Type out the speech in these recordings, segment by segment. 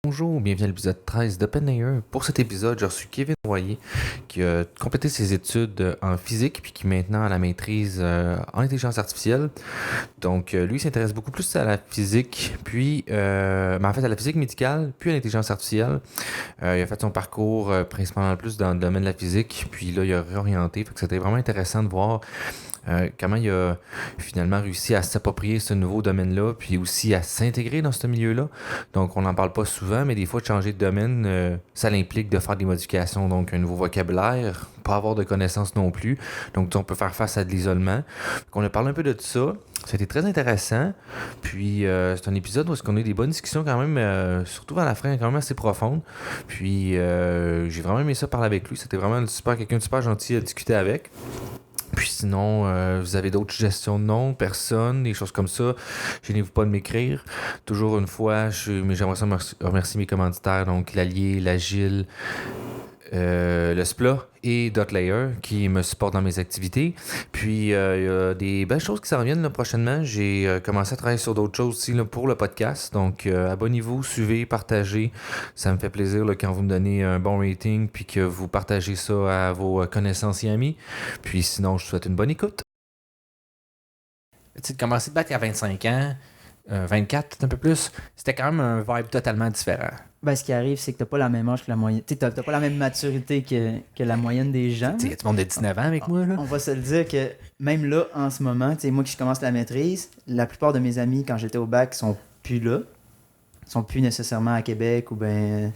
Bonjour, bienvenue à l'épisode 13 d'Open Layer. Pour cet épisode, j'ai reçu Kevin Royer qui a complété ses études en physique puis qui maintenant a la maîtrise en intelligence artificielle. Donc lui s'intéresse beaucoup plus à la physique, puis en fait à la physique médicale, puis à l'intelligence artificielle. Il a fait son parcours principalement plus dans le domaine de la physique, puis là il a réorienté. Fait que c'était vraiment intéressant de voir comment il a finalement réussi à s'approprier ce nouveau domaine-là, puis aussi à s'intégrer dans ce milieu-là. Donc, on n'en parle pas souvent, mais des fois, de changer de domaine, ça implique de faire des modifications, donc un nouveau vocabulaire, pas avoir de connaissances non plus. Donc, on peut faire face à de l'isolement. Donc, on a parlé un peu de tout ça. C'était très intéressant. Puis, c'est un épisode où on a eu des bonnes discussions quand même, surtout à la fin, quand même assez profondes. Puis, j'ai vraiment aimé ça parler avec lui. C'était vraiment quelqu'un de super gentil à discuter avec. Puis sinon, vous avez d'autres suggestions de noms, personnes, des choses comme ça, gênez-vous pas de m'écrire. Toujours une fois, j'aimerais ça remercier mes commanditaires, donc l'Allier, l'Agile, le Splat et Dotlayer qui me supportent dans mes activités. Puis il y a des belles choses qui s'en viennent là, prochainement. J'ai commencé à travailler sur d'autres choses aussi là, pour le podcast. Donc abonnez-vous, suivez, partagez. Ça me fait plaisir là, quand vous me donnez un bon rating puis que vous partagez ça à vos connaissances et amis. Puis sinon, je vous souhaite une bonne écoute. Tu sais, de commencer de battre à 25 ans, 24 peut-être un peu plus, c'était quand même un vibe totalement différent. Ben, ce qui arrive, c'est que t'as pas la même âge que la moyenne. Tu sais, t'as pas la même maturité que la moyenne des gens. Tu sais, il y a tout le monde de 19 ans avec moi, là. On va se le dire que même là, en ce moment, tu sais, moi qui je commence la maîtrise, la plupart de mes amis, quand j'étais au bac, sont plus là. Ils sont plus nécessairement à Québec ou ben. Tu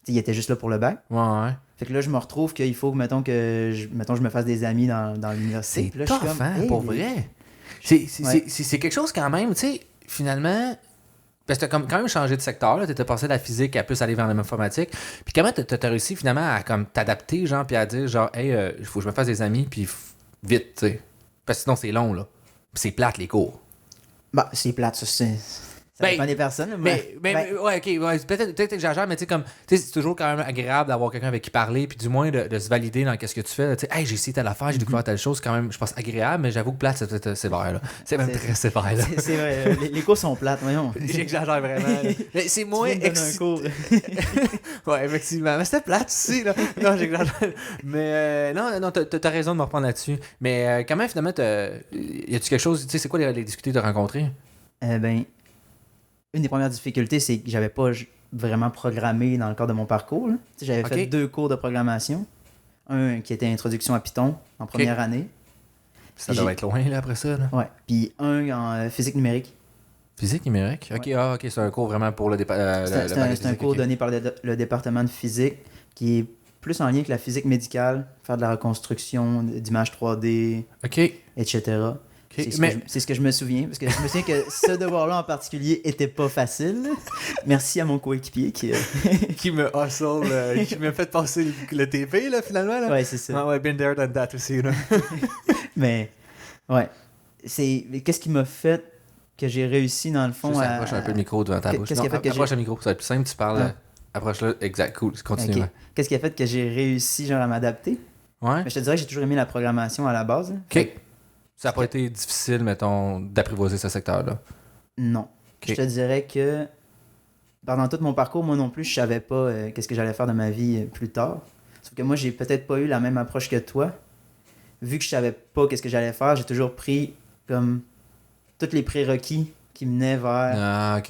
sais, ils étaient juste là pour le bac. Ouais. Fait que là, je me retrouve qu'il faut mettons, je me fasse des amis dans l'université. C'est Puis là, tough, je suis comme, hein, hey, pour vrai. C'est quelque chose quand même, tu sais, finalement. Parce que t'as quand même changé de secteur, là. T'étais passé de la physique à plus aller vers l'informatique. Puis comment t'as réussi finalement à comme t'adapter, genre, puis à dire, genre, hey, il faut que je me fasse des amis, puis vite, tu sais. Parce que sinon, c'est long, là. Puis c'est plate, les cours. Bah, c'est plate, ça dépend des personnes. Ouais, ok, ouais, peut-être que j'exagère, mais tu sais, comme, tu sais, c'est toujours quand même agréable d'avoir quelqu'un avec qui parler, puis du moins de se valider dans qu'est-ce que tu fais. Tu sais, hey, j'ai essayé telle affaire, j'ai découvert telle chose, c'est quand même, je pense, agréable, mais j'avoue que plate, c'est sévère, là. C'est même très sévère, là. C'est vrai, les cours sont plates, voyons. J'exagère vraiment. Mais c'est moins un cours. Ouais, effectivement. Mais c'était plate aussi, là. Non, j'exagère. Mais non, t'as raison de me reprendre là-dessus. Mais quand même, finalement, y a-tu quelque chose, tu sais, c'est quoi les difficultés de rencontrer? Ben, une des premières difficultés, c'est que j'avais pas vraiment programmé dans le cadre de mon parcours. J'avais fait 2 cours de programmation. Un qui était Introduction à Python en première année. Ça doit être loin, là, après ça, là. Ouais. Puis un en physique numérique. Physique numérique? Ok, Ouais. Ok, c'est un cours vraiment pour le C'est un cours donné par le département de physique qui est plus en lien avec la physique médicale, faire de la reconstruction d'images 3D, etc. C'est ce que je me souviens, parce que je me souviens que ce devoir-là en particulier était pas facile. Merci à mon coéquipier qui me hustle, qui m'a fait passer le TP, là, finalement. Là. Ouais, c'est ça. Ouais, been there, done that aussi, là. Mais, ouais. Qu'est-ce qui m'a fait que j'ai réussi, dans le fond, Juste approche un peu le micro devant ta bouche. Qu'est-ce qui a fait que approche le micro, ça va être plus simple, tu parles. Approche-le, exact, cool, continue. Okay. Qu'est-ce qui a fait que j'ai réussi, genre, à m'adapter? Ouais. Mais je te dirais que j'ai toujours aimé la programmation à la base. OK. Ça n'a pas été difficile, mettons, d'apprivoiser ce secteur-là? Non. Je te dirais que pendant tout mon parcours, moi non plus, je savais pas qu'est-ce que j'allais faire de ma vie plus tard. Sauf que moi, j'ai peut-être pas eu la même approche que toi. Vu que je savais pas qu'est-ce que j'allais faire, j'ai toujours pris comme tous les prérequis qui menaient vers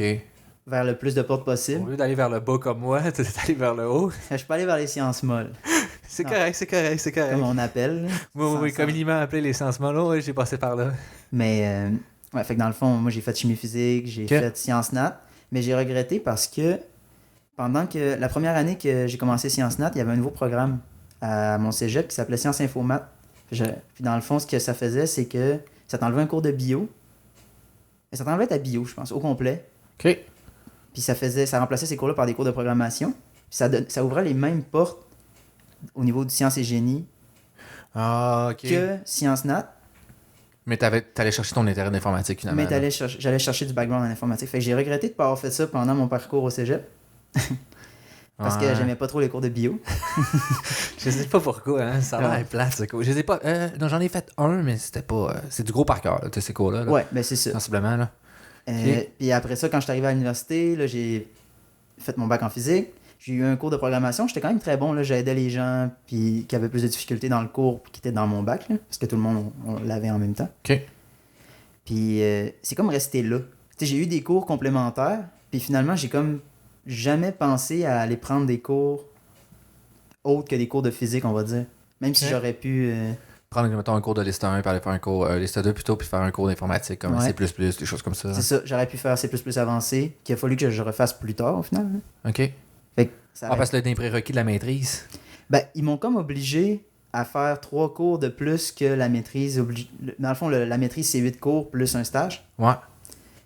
le plus de portes possible. Au lieu d'aller vers le bas comme moi, tu es allé vers le haut. Je peux aller vers les sciences molles. C'est correct. Comme on appelle. Oui, communément appelé les sciences molles. Oui, j'ai passé par là. Mais, ouais, fait que dans le fond, moi, j'ai fait chimie physique, j'ai fait sciences nat, mais j'ai regretté parce que pendant que la première année que j'ai commencé sciences nat, il y avait un nouveau programme à mon cégep qui s'appelait Sciences Info Maths. Puis dans le fond, ce que ça faisait, c'est que ça t'enlevait un cours de bio. Et ça t'enlevait ta bio, je pense, au complet. OK. Puis ça remplaçait ces cours-là par des cours de programmation. Puis ça ouvrait les mêmes portes au niveau du sciences et génie que sciences nat. Mais t'allais chercher ton intérêt d'informatique, finalement. Mais j'allais chercher du background en informatique. Fait que j'ai regretté de ne pas avoir fait ça pendant mon parcours au cégep. Parce que j'aimais pas trop les cours de bio. Je sais pas pourquoi, hein. Ça a l'air plate, ce cours. Je sais pas. Non, j'en ai fait un, mais c'était pas. C'est du gros par cœur, là, ces cours-là. Là. Ouais, ben c'est ça. Sensiblement, là. Puis après ça, quand je suis arrivé à l'université, là, j'ai fait mon bac en physique. J'ai eu un cours de programmation. J'étais quand même très bon. Là. J'aidais les gens puis qui avaient plus de difficultés dans le cours puis qui étaient dans mon bac. Là, parce que tout le monde, on l'avait en même temps. OK. Puis c'est comme rester là. T'sais, j'ai eu des cours complémentaires. Puis finalement, j'ai comme jamais pensé à aller prendre des cours autres que des cours de physique, on va dire. Même si j'aurais pu... Prendre, mettons, un cours de liste 1 puis aller faire un cours liste 2 plutôt, puis faire un cours d'informatique comme C++, des choses comme ça. C'est ça. J'aurais pu faire C++ avancé, qu'il a fallu que je refasse plus tard, au final. Là. OK. Fait que ça parce que le prérequis de la maîtrise. Ben, ils m'ont comme obligé à faire 3 cours de plus que la maîtrise. Dans le fond, la maîtrise, c'est 8 cours plus un stage. Ouais.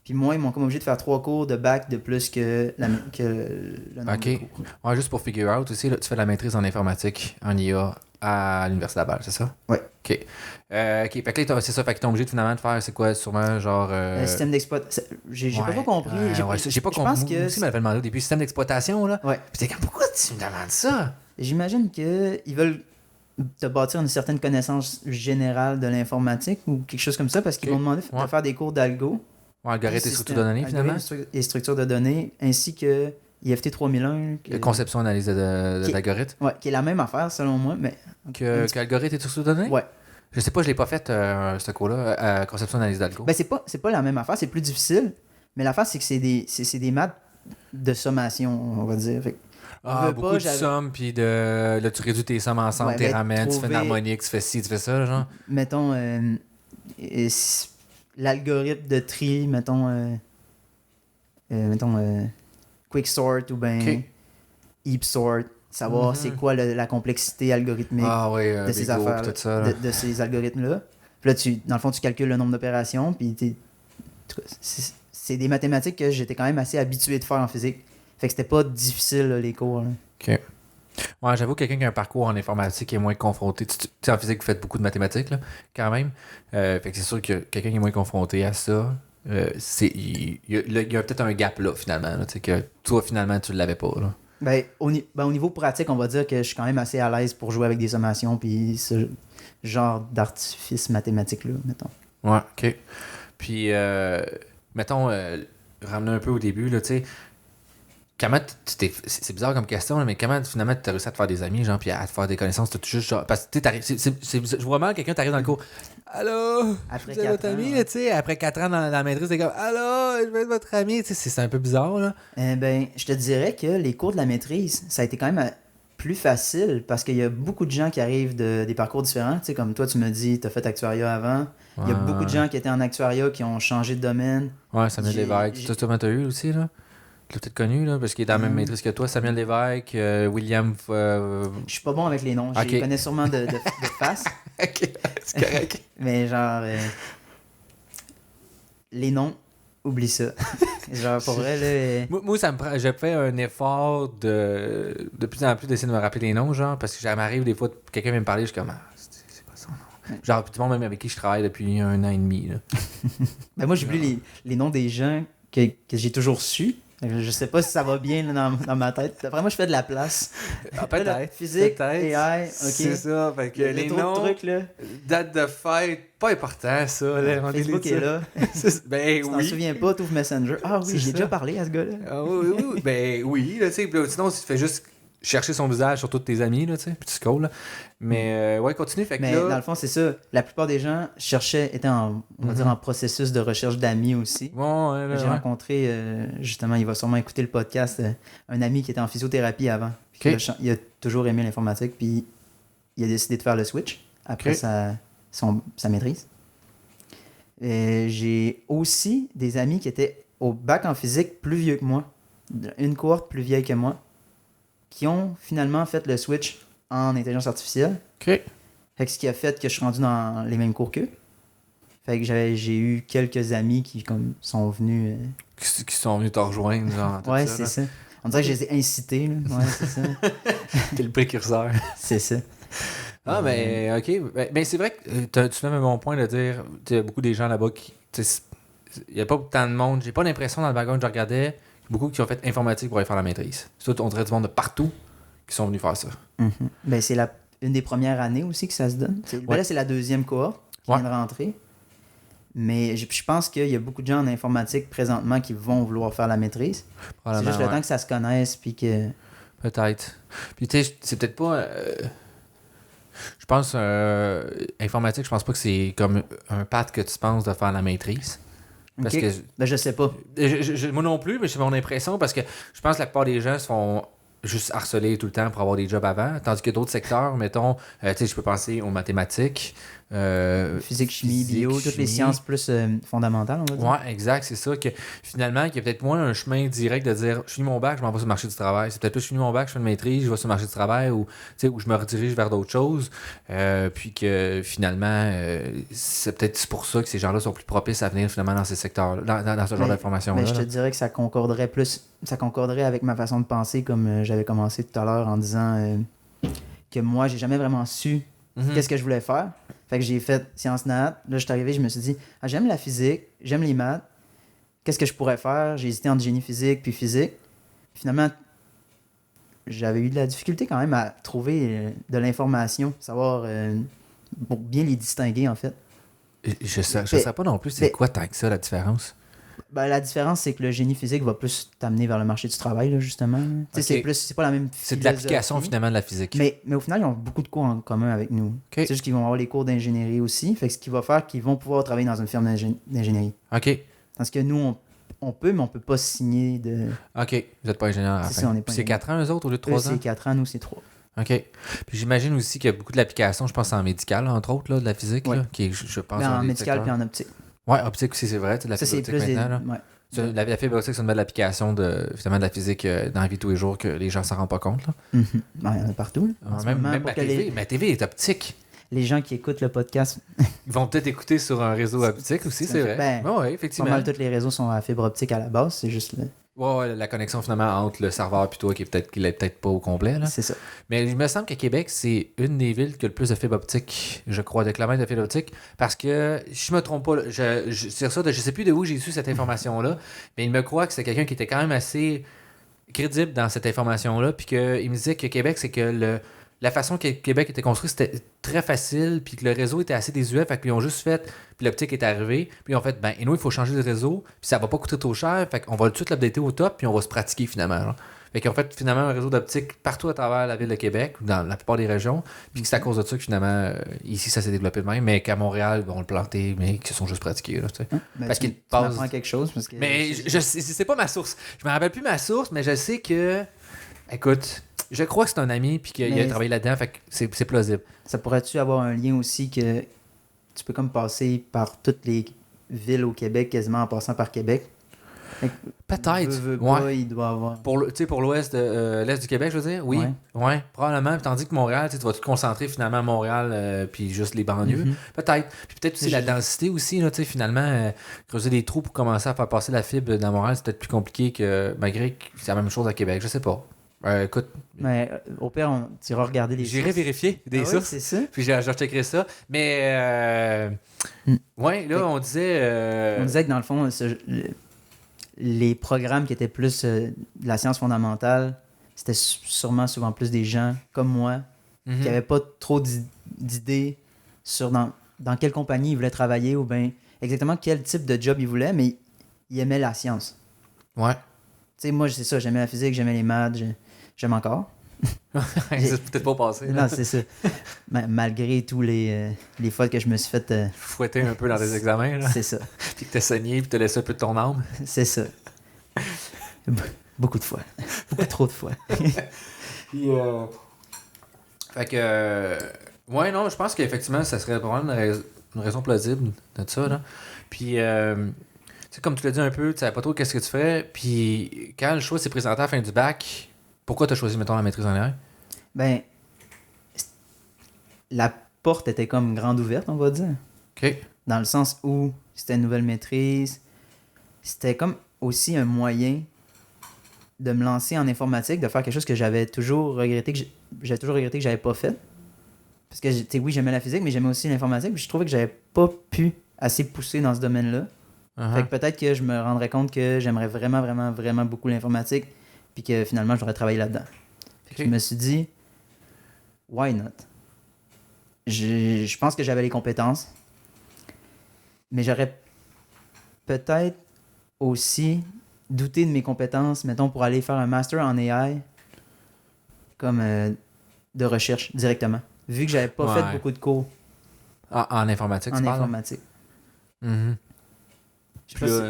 Puis moi, ils m'ont comme obligé de faire 3 cours de bac de plus que le nombre de cours. Ouais, juste pour figure out aussi, là, tu fais de la maîtrise en informatique, en IA, à l'Université Laval, c'est ça? Ouais. OK. Fait que là, c'est ça, fait que t'es obligé de, finalement de faire, c'est quoi, sûrement, genre... système d'exploitation. J'ai pas compris. J'ai pas compris. Je pense que... Moi aussi, m'avait demandé au début, système d'exploitation, là. Ouais. Puis t'es comme, pourquoi tu me demandes ça? J'imagine qu'ils veulent te bâtir une certaine connaissance générale de l'informatique ou quelque chose comme ça, parce qu'ils m'ont demandé de faire des cours d'algo. Ouais, algorithme et structure de données, finalement. Et structure de données, ainsi que IFT 3001. Conception, analyse d'algorithme. Ouais, qui est la même affaire, selon moi, mais... Qu'algorithme et structure de données? Ouais. Je sais pas, je l'ai pas fait, ce cours-là, conception, analyse d'algo. Ben, c'est pas la même affaire, c'est plus difficile, mais l'affaire, c'est que c'est des maths de sommation, on va dire. Fait, beaucoup de sommes, puis là, tu réduis tes sommes ensemble, tu ramènes, tu fais une harmonique, tu fais ci, tu fais ça, genre. Mettons, l'algorithme de tri, mettons quicksort ou bien heap sort, savoir c'est quoi la complexité algorithmique de ces affaires, de ces algorithmes-là. Puis là, dans le fond, tu calcules le nombre d'opérations, puis c'est des mathématiques que j'étais quand même assez habitué de faire en physique. Fait que c'était pas difficile, là, les cours. Là. OK. Ouais, j'avoue que quelqu'un qui a un parcours en informatique est moins confronté. Tu sais, en physique, vous faites beaucoup de mathématiques, là, quand même. Fait que c'est sûr que quelqu'un qui est moins confronté à ça, il y a peut-être un gap là, finalement. Là, que toi, finalement, tu l'avais pas. Là. Au niveau pratique, on va dire que je suis quand même assez à l'aise pour jouer avec des sommations puis ce genre d'artifice mathématique-là, mettons. Ouais, OK. Puis, mettons, ramener un peu au début, là, tu sais, comment c'est bizarre comme question, là, mais comment finalement tu as réussi à te faire des amis, genre, puis à te faire des connaissances, t'as juste genre, parce que je vois mal quelqu'un t'arrive dans le cours, allô, après vous êtes votre ami, tu sais, après 4 ans dans la maîtrise, c'est comme, allô, je veux être votre ami, tu sais, c'est un peu bizarre, là. Je te dirais que les cours de la maîtrise, ça a été quand même plus facile parce qu'il y a beaucoup de gens qui arrivent des parcours différents, tu sais, comme toi tu me dis, t'as fait actuariat avant, il y a beaucoup de gens qui étaient en actuariat qui ont changé de domaine. Ouais, Samuel Lévesque, toi t'as eu aussi, là. Tu l'as peut-être connu, là, parce qu'il est dans la même maîtrise que toi, Samuel Lévesque, William... Je suis pas bon avec les noms, je les connais sûrement de face. OK, c'est correct. Mais genre, les noms, oublie ça. Genre, pour vrai, là... Moi, ça me prend... Je fais un effort de plus en plus d'essayer de me rappeler les noms, genre, parce que ça m'arrive des fois, quelqu'un vient me parler, je suis comme, c'est quoi son nom? Genre, tout le monde même avec qui je travaille depuis 1 an et demi, là. Ben moi, j'oublie les noms des gens que j'ai toujours su. Je sais pas si ça va bien là, dans ma tête. Après moi, je fais de la place. Peut-être. Physique, AI, ok. C'est ça. Fait que les noms, trucs, là. date de fête, pas important, ça. Là, Facebook est là. Ben tu t'en souviens pas, t'ouvres Messenger. Ah oui, j'ai déjà parlé à ce gars-là. Ah, oui. Ben oui, là, tu sais. Sinon, tu fais juste chercher son visage sur tous tes amis, là, tu sais. Puis tu scrolls, là. Mais ouais, continue. Fait que mais là... dans le fond, c'est ça. La plupart des gens étaient on va dire en processus de recherche d'amis aussi. Bon, ouais, j'ai rencontré, justement, il va sûrement écouter le podcast, un ami qui était en physiothérapie avant. Okay. Il a toujours aimé l'informatique, puis il a décidé de faire le switch après sa maîtrise. J'ai aussi des amis qui étaient au bac en physique plus vieux que moi, une cohorte plus vieille que moi, qui ont finalement fait le switch en intelligence artificielle. OK. Fait que ce qui a fait que je suis rendu dans les mêmes cours qu'eux. Fait que j'ai eu quelques amis qui comme sont venus... Qui sont venus te rejoindre, genre. Ouais, c'est ça. On dirait que je les ai incités, là. Ouais, c'est ça. T'es le précurseur. C'est ça. Ah, mais OK. Mais c'est vrai que tu lèves un bon point de dire, il y a beaucoup des gens là-bas qui... Il n'y a pas tant de monde. J'ai pas l'impression dans le background que je regardais, beaucoup qui ont fait informatique pour aller faire la maîtrise. C'est tout, on dirait du monde de partout qui sont venus faire ça. Mm-hmm. Ben, c'est une des premières années aussi que ça se donne. Là, c'est la deuxième cohorte qui vient de rentrer. Mais je pense qu'il y a beaucoup de gens en informatique présentement qui vont vouloir faire la maîtrise. C'est juste le temps que ça se connaisse, puis que... Peut-être. Puis tu sais, c'est peut-être pas... je pense, informatique, je pense pas que c'est comme un path que tu penses de faire la maîtrise. Parce que... Ben, je sais pas. Moi non plus, mais c'est mon impression, parce que je pense que la plupart des gens se font juste harceler tout le temps pour avoir des jobs avant, tandis que d'autres secteurs, mettons, tu sais, je peux penser aux mathématiques, physique, chimie, bio, toutes les sciences plus fondamentales, on va dire. Ouais, exact, c'est ça, que finalement, qu'il y a peut-être moins un chemin direct de dire, je finis mon bac, je m'en vais sur le marché du travail. C'est peut-être plus, je finis mon bac, je fais une maîtrise, je vais sur le marché du travail, ou, tu sais, où je me redirige vers d'autres choses, puis que finalement, c'est peut-être pour ça que ces gens-là sont plus propices à venir finalement dans ces secteurs, dans ce genre d'informations-là. Mais je te dirais que ça concorderait avec ma façon de penser, comme j'avais commencé tout à l'heure en disant que moi, j'ai jamais vraiment su qu'est-ce que je voulais faire. Fait que j'ai fait sciences nat. Là, je suis arrivé, je me suis dit, j'aime la physique, j'aime les maths. Qu'est-ce que je pourrais faire? J'ai hésité entre génie physique puis physique. Finalement, j'avais eu de la difficulté quand même à trouver de l'information, savoir pour bien les distinguer, en fait. Je sais pas non plus, c'est quoi tant que ça, la différence? Ben, la différence, c'est que le génie physique va plus t'amener vers le marché du travail, là, justement. Okay. C'est pas la même c'est de l'application, finalement, de la physique. Mais au final, ils ont beaucoup de cours en commun avec nous. Okay. C'est juste qu'ils vont avoir les cours d'ingénierie aussi. Fait que ce qui va faire qu'ils vont pouvoir travailler dans une firme d'ingénierie. OK. Parce que nous, on peut, mais on peut pas signer de... OK. Vous n'êtes pas ingénieur à la fin. Ça, on est pas c'est 4 ans, eux autres, au lieu de 3 ans? C'est 4 ans, nous, c'est 3. OK. Puis j'imagine aussi qu'il y a beaucoup de l'application, je pense en médical, entre autres, là, de la physique, là, qui est, je pense... En médical puis en optique. Ouais, optique aussi, c'est vrai. De la fibre optique maintenant. La fibre optique, c'est une belle application de la physique dans la vie de tous les jours que les gens ne s'en rendent pas compte. Là. Il y en a partout. Même ma TV. Ma TV est optique. Les gens qui écoutent le podcast... Ils vont peut-être écouter sur un réseau optique aussi, c'est vrai. Oui, effectivement. Pas mal tous les réseaux sont à fibre optique à la base, c'est juste... Ouais, la connexion finalement entre le serveur et toi qui est peut-être pas au complet. Là. C'est ça. Mais il me semble qu'à Québec, c'est une des villes qui a le plus de fibre optique, je crois, de kilomètres de fibre optique. Parce que, si je me trompe pas, je sais plus de où j'ai su cette information-là, mais il me croit que c'est quelqu'un qui était quand même assez crédible dans cette information-là. Puis qu'il me disait que Québec, c'est que la façon que Québec était construit, c'était très facile, puis que le réseau était assez désuet, fait qu'ils ont juste fait, puis l'optique est arrivée, puis ils ont fait, et nous, il faut changer de réseau, puis ça va pas coûter trop cher, fait qu'on va tout de suite l'updater au top, puis on va se pratiquer finalement. Genre. Fait qu'ils ont fait finalement un réseau d'optique partout à travers la ville de Québec, dans la plupart des régions, puis c'est à cause de ça que finalement, ici, ça s'est développé de même, mais qu'à Montréal, ils vont le planter, mais qu'ils se sont juste pratiqués. Là, parce qu'ils passent... quelque chose. Parce que mais c'est pas ma source. Je me rappelle plus ma source, mais je sais que, écoute... Je crois que c'est un ami puis qu'il a travaillé là-dedans, fait que c'est plausible. Ça pourrait-tu avoir un lien aussi que tu peux comme passer par toutes les villes au Québec, quasiment en passant par Québec? Peut-être. Il doit avoir... Pour l'ouest l'est du Québec, je veux dire, oui. Ouais, probablement. Tandis que Montréal, tu vas te concentrer finalement à Montréal puis juste les banlieues. Peut-être. Puis peut-être aussi la densité aussi, là, finalement, creuser des trous pour commencer à faire passer la fibre dans Montréal, c'est peut-être plus compliqué que malgré que c'est la même chose à Québec. Je sais pas. Écoute. Mais au pire, tu iras regarder les sources. J'irai vérifier des sources. C'est ça. Puis je checkerai ça. Mais ouais, là, on disait. On disait que dans le fond, les programmes qui étaient plus de la science fondamentale, c'était sûrement souvent plus des gens comme moi qui n'avaient pas trop d'idées sur dans quelle compagnie ils voulaient travailler ou bien exactement quel type de job ils voulaient, mais ils aimaient la science. Ouais. Tu sais, moi, c'est ça, j'aimais la physique, j'aimais les maths, j'aime encore. C'est peut-être pas passé. Non, c'est ça. Malgré tous les fois que je me suis fait... fouetter un peu dans des examens. Là. C'est ça. Puis que t'as saigné, puis t'as laissé un peu de ton âme. C'est ça. Beaucoup de fois. Beaucoup trop de fois. Puis, fait que... ouais, non, je pense qu'effectivement, ça serait probablement une raison plausible de ça. Là. Puis... tu sais, comme tu l'as dit un peu, tu savais pas trop qu'est-ce que tu fais. Puis quand le choix s'est présenté à la fin du bac, pourquoi tu as choisi, mettons, la maîtrise en air? Ben, la porte était comme grande ouverte, on va dire. OK. Dans le sens où c'était une nouvelle maîtrise. C'était comme aussi un moyen de me lancer en informatique, de faire quelque chose que j'avais toujours regretté que j'avais pas fait. Parce que, oui, j'aimais la physique, mais j'aimais aussi l'informatique. Puis je trouvais que j'avais pas pu assez pousser dans ce domaine-là. Fait que peut-être que je me rendrais compte que j'aimerais vraiment, vraiment, vraiment beaucoup l'informatique, puis que finalement, j'aurais travaillé là-dedans. Fait que je me suis dit, why not? Je pense que j'avais les compétences, mais j'aurais peut-être aussi douter de mes compétences, mettons, pour aller faire un master en AI comme de recherche directement. Vu que j'avais pas fait beaucoup de cours en informatique, tu parles? En informatique. Mm-hmm.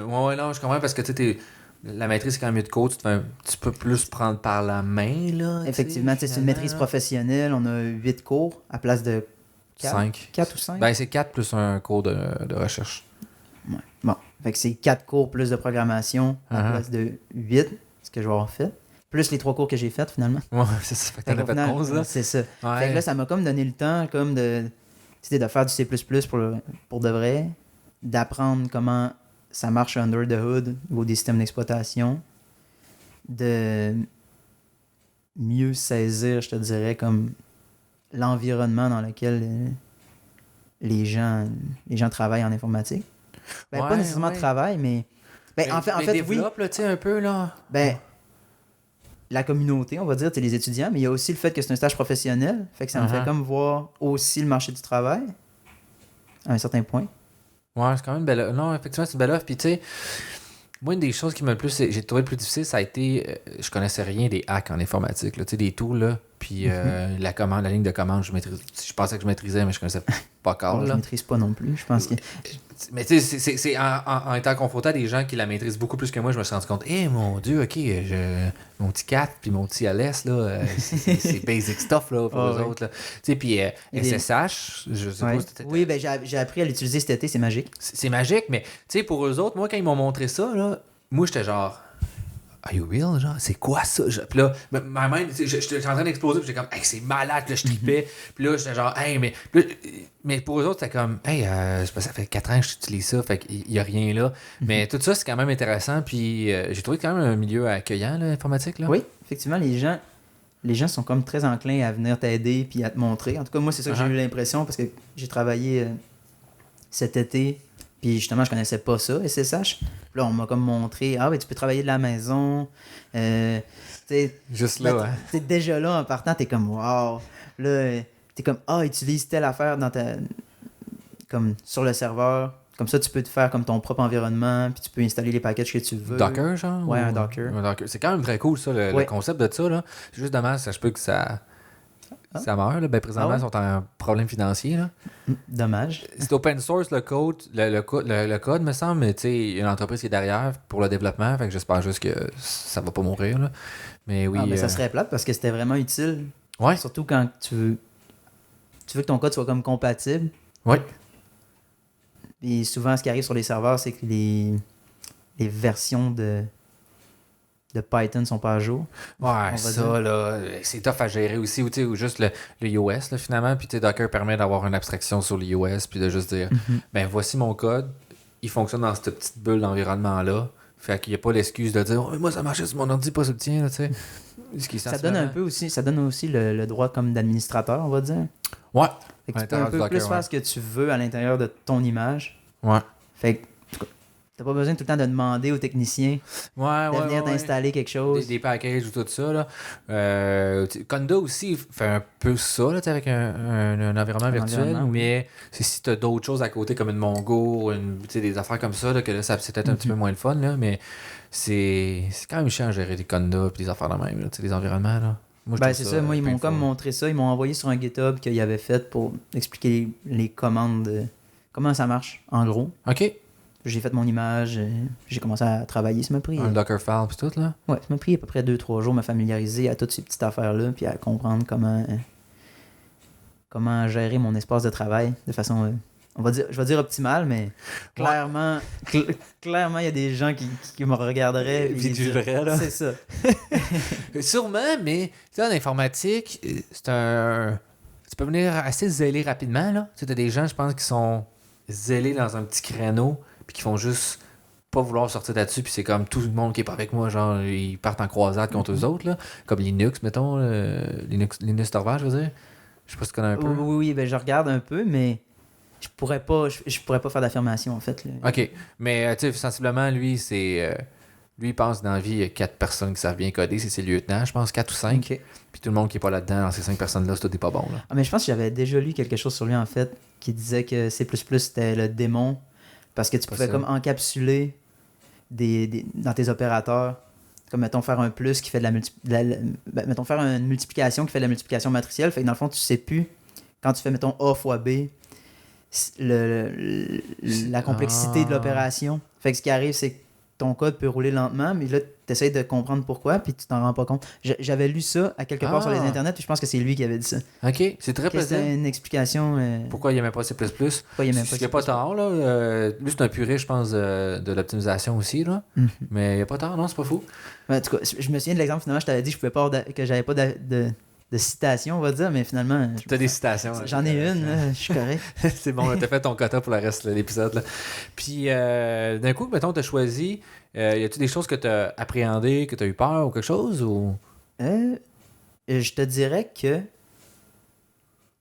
Ouais, non, je comprends parce que tu sais, la maîtrise, c'est quand même mieux de cours, tu peux plus prendre par la main, là. Effectivement, c'est une maîtrise professionnelle. On a 8 cours à place de 5. 4 ou 5? Ben, c'est 4 plus un cours de recherche. Ouais. Bon, fait que c'est 4 cours plus de programmation à place de 8, ce que je vais avoir fait. Plus les 3 cours que j'ai fait, finalement. Ouais, c'est ça. Fait que t'en as fait 11, là. C'est ça. Ouais. Fait que là, ça m'a comme donné le temps comme de faire du C++ pour de vrai, d'apprendre comment ça marche under the hood au niveau des systèmes d'exploitation, de mieux saisir, je te dirais, comme l'environnement dans lequel les gens travaillent en informatique. Ben, pas nécessairement travail, mais... Ben, en fait développe, oui. Là, tu sais, un peu, là. Ben, la communauté, on va dire, les étudiants, mais il y a aussi le fait que c'est un stage professionnel. Fait que ça me fait comme voir aussi le marché du travail à un certain point. Ouais, c'est quand même une belle offre. Non, effectivement, c'est une belle offre. Puis, tu sais, moi, une des choses qui m'a le plus... J'ai trouvé le plus difficile, ça a été... je connaissais rien des hacks en informatique, là. Tu sais, des tools, là. Puis la ligne de commande, je pensais que je maîtrisais, mais je connaissais pas encore, là. Je maîtrise pas non plus, je pense que... Mais tu sais, c'est en étant confronté à des gens qui la maîtrisent beaucoup plus que moi, je me suis rendu compte, mon Dieu, OK, mon petit 4 puis mon petit LS, là, c'est basic stuff, là, pour eux autres, là. Tu sais, puis SSH, je sais pas si c'était... Oui, ben j'ai appris à l'utiliser cet été, c'est magique. C'est magique, mais tu sais, pour eux autres, moi, quand ils m'ont montré ça, là, moi, j'étais genre... Are you real, genre? C'est quoi ça? Puis là, ma main, j'étais en train d'exploser, puis j'étais comme, hey, c'est malade, là, je tripais. Puis là, j'étais genre, hey, mais pour eux autres, c'était comme, hey, ça fait 4 ans que j'utilise ça, fait qu'il y a rien là. Mais tout ça, c'est quand même intéressant, puis j'ai trouvé quand même un milieu accueillant, là, informatique, là. Oui, effectivement, les gens sont comme très enclins à venir t'aider puis à te montrer. En tout cas, moi, c'est ça que j'ai eu l'impression, parce que j'ai travaillé cet été. Puis justement, je connaissais pas ça, SSH. Puis là, on m'a comme montré, ben tu peux travailler de la maison. Juste là, t'es déjà là en partant, t'es comme, wow. Là, t'es comme, utilise telle affaire comme sur le serveur. Comme ça, tu peux te faire comme ton propre environnement, puis tu peux installer les packages que tu veux. Docker, genre? Ouais, un Docker. C'est quand même très cool, ça, le concept de ça, là. C'est juste dommage, ça se peut que ça meurt, là. Ben, présentement, ils sont en problème financier, là. Dommage. C'est open source, le code, le code, me semble, mais tu sais, il y a une entreprise qui est derrière pour le développement, fait que j'espère juste que ça va pas mourir, là. Mais oui. Mais ça serait plate parce que c'était vraiment utile. Ouais. Surtout quand tu veux que ton code soit comme compatible. Oui. Et souvent, ce qui arrive sur les serveurs, c'est que les versions de Python sont pas à jour. Ouais, ça, là, c'est tough à gérer aussi, ou juste le iOS, là, finalement. Puis, tu sais, Docker permet d'avoir une abstraction sur l'iOS, puis de juste dire, ben, voici mon code, il fonctionne dans cette petite bulle d'environnement-là. Fait qu'il n'y a pas l'excuse de dire, moi, ça marchait sur mon ordi, pas sur le tien, là, tu sais. Ça donne aussi le droit comme d'administrateur, on va dire. Ouais. Fait que tu peux un peu plus faire ce que tu veux à l'intérieur de ton image. Ouais. Fait que t'as pas besoin tout le temps de demander aux techniciens de venir t'installer quelque chose. Des packages ou tout ça, là. Conda aussi fait un peu ça, là, avec un environnement virtuel, mais c'est si t'as d'autres choses à côté, comme une Mongo, des affaires comme ça, là, que là, c'est peut-être un petit peu moins le fun, là, mais c'est quand même chiant à gérer des Conda et des affaires de même, là, des environnements, là. Moi, c'est ça. Moi, ils m'ont comme montré ça. Ils m'ont envoyé sur un GitHub qu'ils avaient fait pour expliquer les commandes, comment ça marche, en gros. OK. J'ai fait mon image, j'ai commencé à travailler. Ça m'a pris... Un Dockerfile puis tout, là? Ouais, ça m'a pris à peu près 2-3 jours me familiariser à toutes ces petites affaires-là, puis à comprendre comment gérer mon espace de travail de façon... je vais dire optimale, mais clairement, clairement, il y a des gens qui me regarderaient et qui jugeraient, là. C'est ça. Sûrement, mais tu sais, en informatique, tu peux venir assez zélé rapidement, là. Tu sais, t'as des gens, je pense, qui sont zélés dans un petit créneau, puis qui font juste pas vouloir sortir là-dessus, puis c'est comme tout le monde qui est pas avec moi, genre, ils partent en croisade contre eux autres, là. Comme Linux, mettons, Linux Torvalds, je veux dire. Je sais pas si tu connais un peu. Oui, ben je regarde un peu, mais... Je pourrais pas faire d'affirmation, en fait. Là. OK. Mais, tu sais, sensiblement, lui, lui, il pense que dans la vie, il y a 4 personnes qui savent bien coder. C'est ses lieutenants, je pense, 4 ou 5. Okay. Puis tout le monde qui est pas là-dedans, dans ces 5 personnes-là, c'est tout pas bon. Là. Mais je pense que j'avais déjà lu quelque chose sur lui, en fait, qui disait que C++, c'était le démon Parce que tu pouvais comme encapsuler dans tes opérateurs, comme mettons faire un plus qui fait mettons faire une multiplication qui fait de la multiplication matricielle. Fait que dans le fond, tu sais plus, quand tu fais mettons A fois B, la complexité de l'opération. Fait que ce qui arrive, c'est que ton code peut rouler lentement, mais là, tu essaies de comprendre pourquoi, puis tu t'en rends pas compte. J'avais lu ça à quelque part sur les internets, puis je pense que c'est lui qui avait dit ça. OK, c'est très possible. C'est une explication. Pourquoi il n'aimait pas C++? Pourquoi il n'aimait pas C++? Il n'y a pas tard, là. Lui, c'est un puriste, je pense, de l'optimisation aussi, là. Mais il n'y a pas tard, non, c'est pas fou. En tout cas, je me souviens de l'exemple, finalement, je t'avais dit que j'avais pas de citation, on va dire, mais finalement... T'as des citations. J'en ai une, là, je suis correct. C'est bon, t'as fait ton quota pour le reste de l'épisode. Là. Puis, d'un coup, mettons, t'as choisi... y a-t-il des choses que t'as appréhendées, que t'as eu peur ou quelque chose? Ou... Je te dirais que,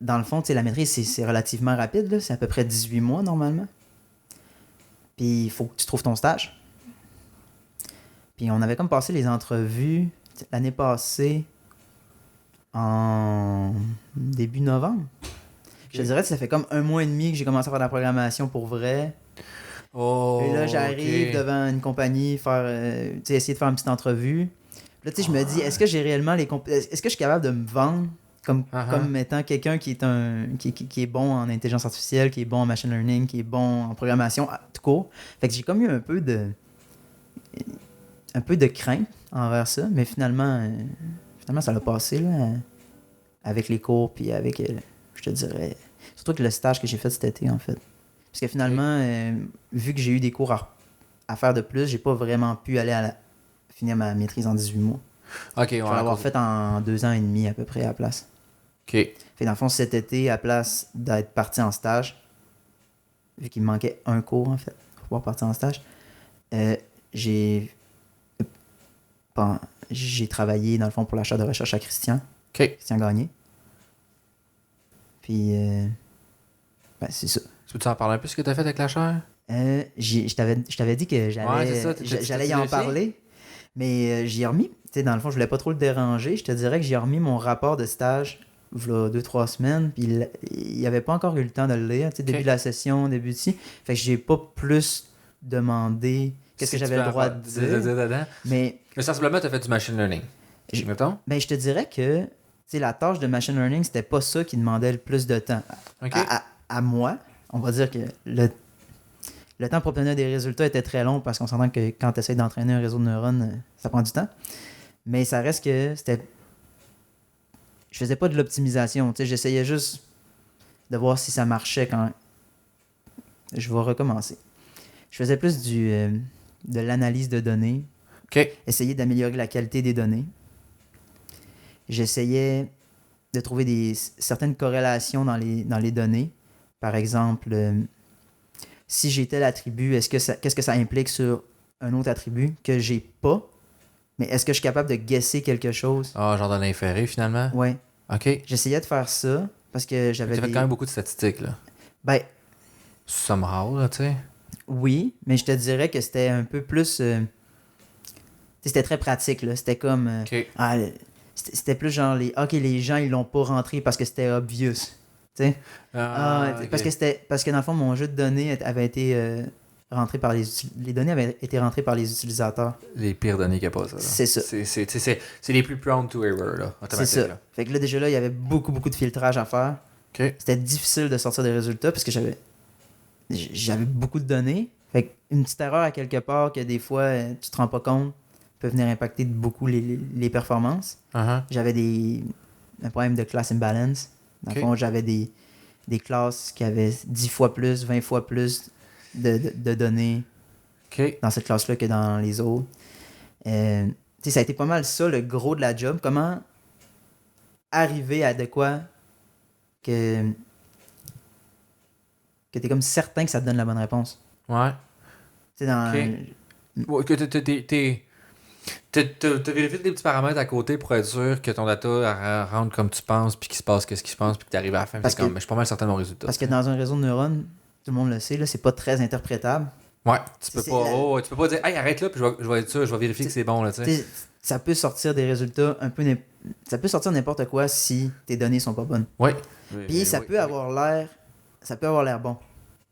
dans le fond, la maîtrise, c'est relativement rapide. Là. C'est à peu près 18 mois, normalement. Puis, il faut que tu trouves ton stage. Puis, on avait comme passé les entrevues l'année passée... en début novembre. Je te dirais que ça fait comme 1 mois et demi que j'ai commencé à faire de la programmation pour vrai. Et là, j'arrive devant une compagnie, essayer de faire une petite entrevue. Là, je me dis, est-ce que j'ai réellement est-ce que je suis capable de me vendre comme étant quelqu'un qui est qui est bon en intelligence artificielle, qui est bon en machine learning, qui est bon en programmation, tout court. Fait que j'ai comme eu un peu de crainte envers ça, mais finalement ça l'a passé là, avec les cours, puis avec, je te dirais, surtout que le stage que j'ai fait cet été, en fait. Parce que finalement, vu que j'ai eu des cours à faire de plus, j'ai pas vraiment pu aller finir ma maîtrise en 18 mois. OK, je vais l'avoir fait en 2 ans et demi à peu près à la place. OK. Fait dans le fond, cet été, à place d'être parti en stage, vu qu'il me manquait un cours, en fait, pour pouvoir partir en stage, j'ai travaillé, dans le fond, pour l'achat de recherche à Christian. Okay. Christian Gagné. Puis, c'est ça. Tu peux-tu en parler un peu ce que tu as fait avec la chaire? Je t'avais dit que j'allais y en parler, mais j'y ai remis. Tu sais, dans le fond, je voulais pas trop le déranger. Je te dirais que j'ai remis mon rapport de stage il y a 2-3 semaines, puis il avait pas encore eu le temps de le lire. Tu sais, début de la session, début de ci. Fait que j'ai pas plus demandé qu'est-ce que j'avais le droit de dire. Mais sensiblement, tu as fait du machine learning. Mettons? Ben, je te dirais que la tâche de machine learning, c'était pas ça qui demandait le plus de temps. Okay. À moi, on va dire que le temps pour obtenir des résultats était très long parce qu'on s'entend que quand tu essaies d'entraîner un réseau de neurones, ça prend du temps. Mais ça reste que c'était... Je faisais pas de l'optimisation. J'essayais juste de voir si ça marchait quand... Je vais recommencer. Je faisais plus de l'analyse de données. Okay. Essayer d'améliorer la qualité des données. J'essayais de trouver certaines corrélations dans les données. Par exemple, si j'ai tel attribut, qu'est-ce que ça implique sur un autre attribut que j'ai pas, mais est-ce que je suis capable de guesser quelque chose? Ah, genre de l'inférer finalement? Ouais. OK. J'essayais de faire ça parce que j'avais Tu as fait quand même beaucoup de statistiques, là. Ben... Somehow, là, tu sais. Oui, mais je te dirais que c'était un peu plus... c'était très pratique, là. C'était comme... OK. C'était plus genre les gens ils l'ont pas rentré parce que c'était obvious. Okay. Parce que dans le fond mon jeu de données avait été rentré par les données avaient été rentrées par les utilisateurs. Les pires données qu'il n'y a pas ça. Là. C'est ça. C'est les plus prone to error là, c'est ça. Là. Fait que là déjà il y avait beaucoup de filtrage à faire. Okay. C'était difficile de sortir des résultats parce que j'avais beaucoup de données. Fait une petite erreur à quelque part que des fois tu te rends pas compte peut venir impacter beaucoup les performances. Uh-huh. J'avais un problème de class imbalance. Dans le fond, j'avais des classes qui avaient 10 fois plus, 20 fois plus de données dans cette classe-là que dans les autres. Ça a été pas mal ça, le gros de la job. Comment arriver à de quoi que t'es comme certain que ça te donne la bonne réponse. Ouais. Tu sais, dans... Que t'as vérifié des petits paramètres à côté pour être sûr que ton data rentre comme tu penses, puis qu'il se passe qu'est-ce qui se passe, puis que tu arrives à la fin. Mais je suis pas mal certain de mon résultat. Parce que dans un réseau de neurones, tout le monde le sait, là, c'est pas très interprétable. Ouais, tu peux pas dire hey, arrête là, puis je vais être sûr, je vais vérifier que c'est bon. Là, ça peut sortir des résultats un peu. Ça peut sortir n'importe quoi si tes données sont pas bonnes. Oui. Puis ça peut avoir l'air bon.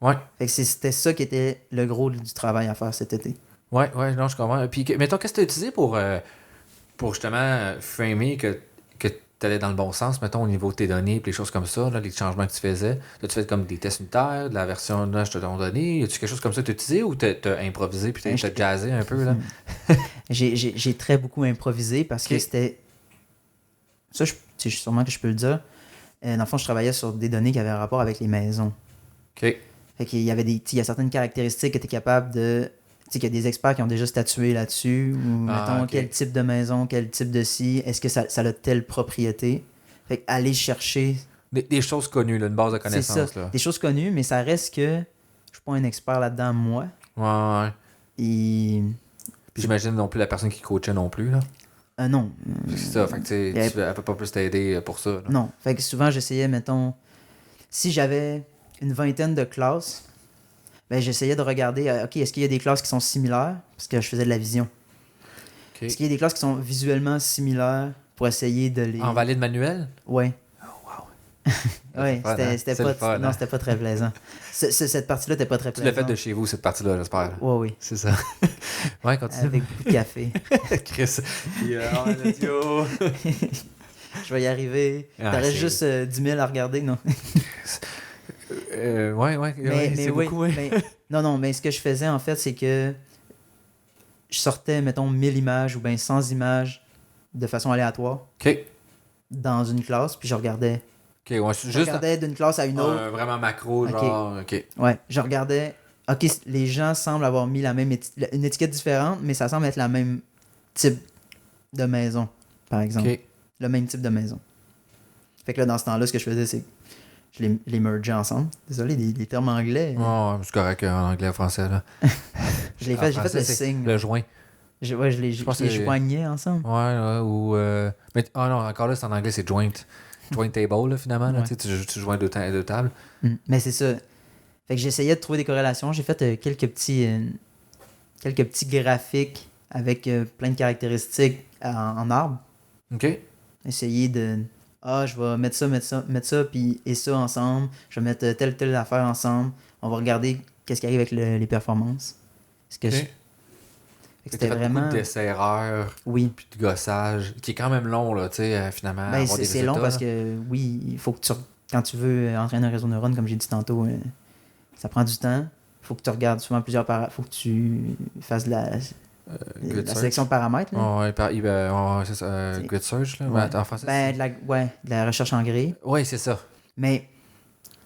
Ouais. Fait que c'était ça qui était le gros du travail à faire cet été. Ouais, non, je comprends. Puis, mettons, qu'est-ce que tu as utilisé pour justement framer que tu allais dans le bon sens, mettons, au niveau de tes données, puis les choses comme ça, là, les changements que tu faisais? As-tu fait comme des tests unitaires, de la version là, je te donne donné? As-tu quelque chose comme ça que tu as utilisé ou t'as improvisé puis t'as jazzé un peu, là? J'ai très beaucoup improvisé parce que c'était... Ça, sûrement que je peux le dire. Dans le fond, je travaillais sur des données qui avaient un rapport avec les maisons. OK. Fait qu'il y avait il y a certaines caractéristiques que tu es capable de... Tu sais, qu'il y a des experts qui ont déjà statué là-dessus, ou mettons, quel type de maison, quel type de ci, est-ce que ça a telle propriété. Fait qu'aller chercher... Des choses connues, là, une base de connaissances. C'est ça, là. des choses connues, mais ça reste que je suis pas un expert là-dedans, moi. Ouais. Et... Puis j'imagine non plus la personne qui coachait non plus, là. Non. C'est ça, fait que elle peut pas plus t'aider pour ça. Là. Non, fait que souvent j'essayais, mettons, si j'avais une vingtaine de classes, ben j'essayais de regarder, OK, est-ce qu'il y a des classes qui sont similaires? Parce que je faisais de la vision. Okay. Est-ce qu'il y a des classes qui sont visuellement similaires pour essayer de les... En valide manuel? Ouais. Oh, wow. Ouais, c'était pas, fun, non, c'était pas très plaisant. Cette partie-là n'était pas très Tu plaisante. l'as fait de chez vous, cette partie-là, j'espère. Oui. C'est ça. Ouais, continue. Avec beaucoup de café. Chris. Let's go. Je vais y arriver. T'aurais juste 10 000 à regarder, non? Ouais, c'est beaucoup. Ouais. Non, mais ce que je faisais, en fait, c'est que je sortais, mettons, 1000 images ou bien 100 images de façon aléatoire dans une classe, puis je regardais. Je regardais d'une classe à une autre. Vraiment macro, genre, OK. Ouais, je regardais, OK, les gens semblent avoir mis la même une étiquette différente, mais ça semble être la même type de maison, par exemple. OK. Le même type de maison. Fait que là, dans ce temps-là, ce que je faisais, c'est que je les mergeais ensemble. Désolé, les termes anglais. Oh, c'est correct en anglais et français, là. J'ai fait le signe. Le joint. Je les joignais ensemble. Ouais, ou... Mais, non, encore là, c'est en anglais, c'est joint. Joint table, là, finalement. Là, tu joins deux tables. Mais c'est ça. Fait que j'essayais de trouver des corrélations. J'ai fait quelques petits graphiques avec plein de caractéristiques en arbre. OK. Essayer de... je vais mettre ça, puis et ça ensemble. Je vais mettre telle affaire ensemble. On va regarder qu'est-ce qui arrive avec les performances. C'était vraiment... beaucoup d'essais-erreurs, puis de gossage, qui est quand même long, là, tu sais, finalement. Ben, c'est long parce que, oui, il faut que quand tu veux entraîner un réseau de neurones, comme j'ai dit tantôt, ça prend du temps. Il faut que tu regardes souvent plusieurs paramètres. Il faut que tu fasses de la sélection de paramètres. C'est ça. Good search, là. Ouais. En français, de la recherche en grille. Oui, c'est ça. Mais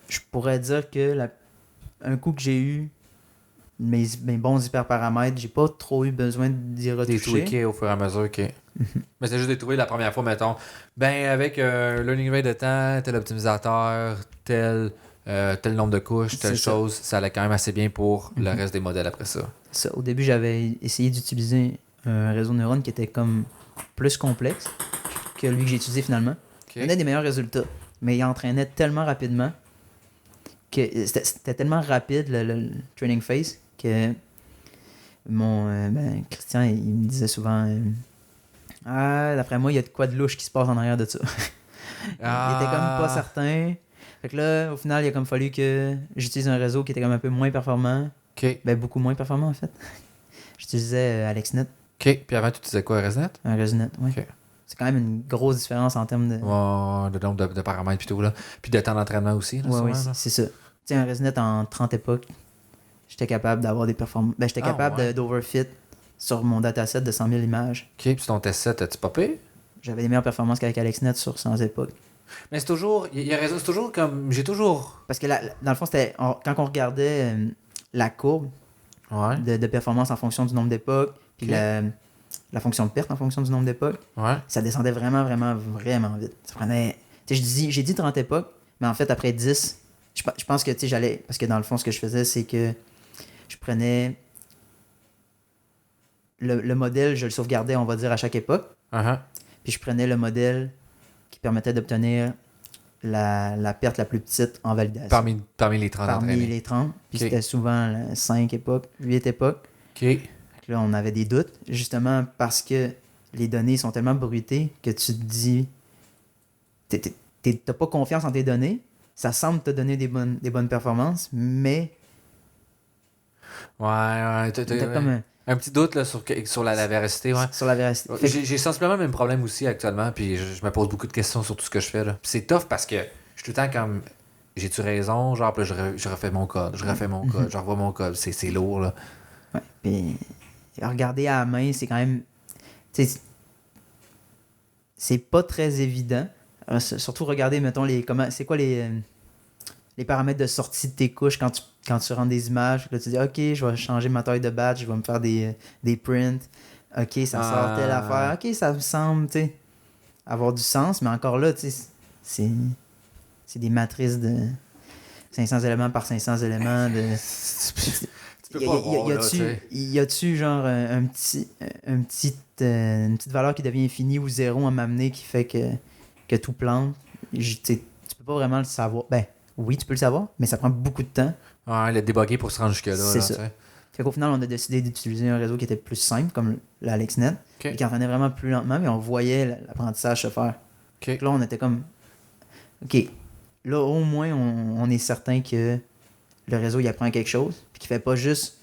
je pourrais dire que un coup que j'ai eu mes bons hyperparamètres, j'ai pas trop eu besoin d'y retoucher. Des tweakés au fur et à mesure, OK. Mais c'est juste de trouver la première fois, mettons, avec learning rate de temps, tel optimisateur, tel nombre de couches, telle chose, ça allait quand même assez bien pour le reste des modèles après ça. Au début, j'avais essayé d'utiliser un réseau de neurones qui était comme plus complexe que lui que j'ai utilisé finalement. Il donnait des meilleurs résultats, mais il entraînait tellement rapidement que c'était tellement rapide le training phase que Christian, il me disait souvent d'après moi, il y a de quoi de louche qui se passe en arrière de ça. Il était comme pas certain. Fait que là, au final, il a comme fallu que j'utilise un réseau qui était comme un peu moins performant. Beaucoup moins performant en fait. J'utilisais AlexNet. OK. Puis avant, tu utilisais quoi, ResNet? Un ResNet, oui. OK. C'est quand même une grosse différence en termes de... de nombre de paramètres puis tout, là. Puis de temps d'entraînement aussi. Oui, c'est ça. Tu sais, un ResNet en 30 époques, j'étais capable d'avoir des performances... j'étais capable d'overfit sur mon dataset de 100 000 images. OK. Puis ton test set, as-tu popé? J'avais des meilleures performances qu'avec AlexNet sur 100 époques. Mais c'est toujours... Il y a raison, c'est toujours comme... J'ai toujours... Parce que dans le fond, c'était... Quand on regardait la courbe de performance en fonction du nombre d'époques, puis la fonction de perte en fonction du nombre d'époques, ça descendait vraiment, vraiment, vraiment vite. Ça prenait... J'ai dit 30 époques, mais en fait, après 10, je pense que j'allais... Parce que dans le fond, ce que je faisais, c'est que je prenais... Le modèle, je le sauvegardais, on va dire, à chaque époque. Puis je prenais le modèle qui permettait d'obtenir la perte la plus petite en validation. Parmi les 30 entraînés. Parmi les 30. Puis c'était souvent 5 époques, 8 époques. OK. Là, on avait des doutes, justement parce que les données sont tellement bruitées que tu te dis... T'as pas confiance en tes données. Ça semble te donner des bonnes performances, mais Ouais, T'as comme un petit doute là, sur la véracité, ouais. sur la véracité. J'ai sensiblement le même problème aussi actuellement, puis je me pose beaucoup de questions sur tout ce que je fais. Là. Puis c'est tough parce que je suis tout le temps comme. J'ai-tu raison? Genre, puis là, je refais mon code, je refais mon code, je revois mon code. C'est lourd, là. Ouais. Puis regarder à la main, c'est quand même. Tu sais, c'est pas très évident. Surtout regarder, mettons, c'est quoi les paramètres de sortie de tes couches quand tu rentres des images. Là, tu dis, OK, je vais changer ma taille de batch, je vais me faire des prints. OK, ça sort telle affaire. OK, ça me semble, tu sais, avoir du sens. Mais encore là, tu sais, c'est des matrices de 500 éléments par 500 éléments. Tu peux pas voir, là, tu sais. Y a-tu genre une petite valeur qui devient infinie ou zéro à m'amener qui fait que tout plante? Tu peux pas vraiment le savoir. Ben, oui, tu peux le savoir, mais ça prend beaucoup de temps. Ouais, le débugger pour se rendre jusque-là. C'est là, ça. tu sais. Fait qu'au final, on a décidé d'utiliser un réseau qui était plus simple, comme l'AlexNet, et qui en venait vraiment plus lentement, mais on voyait l'apprentissage se faire. Okay. Là, on était comme, OK, là, au moins, on est certain que le réseau, il apprend quelque chose, puis qu'il fait pas juste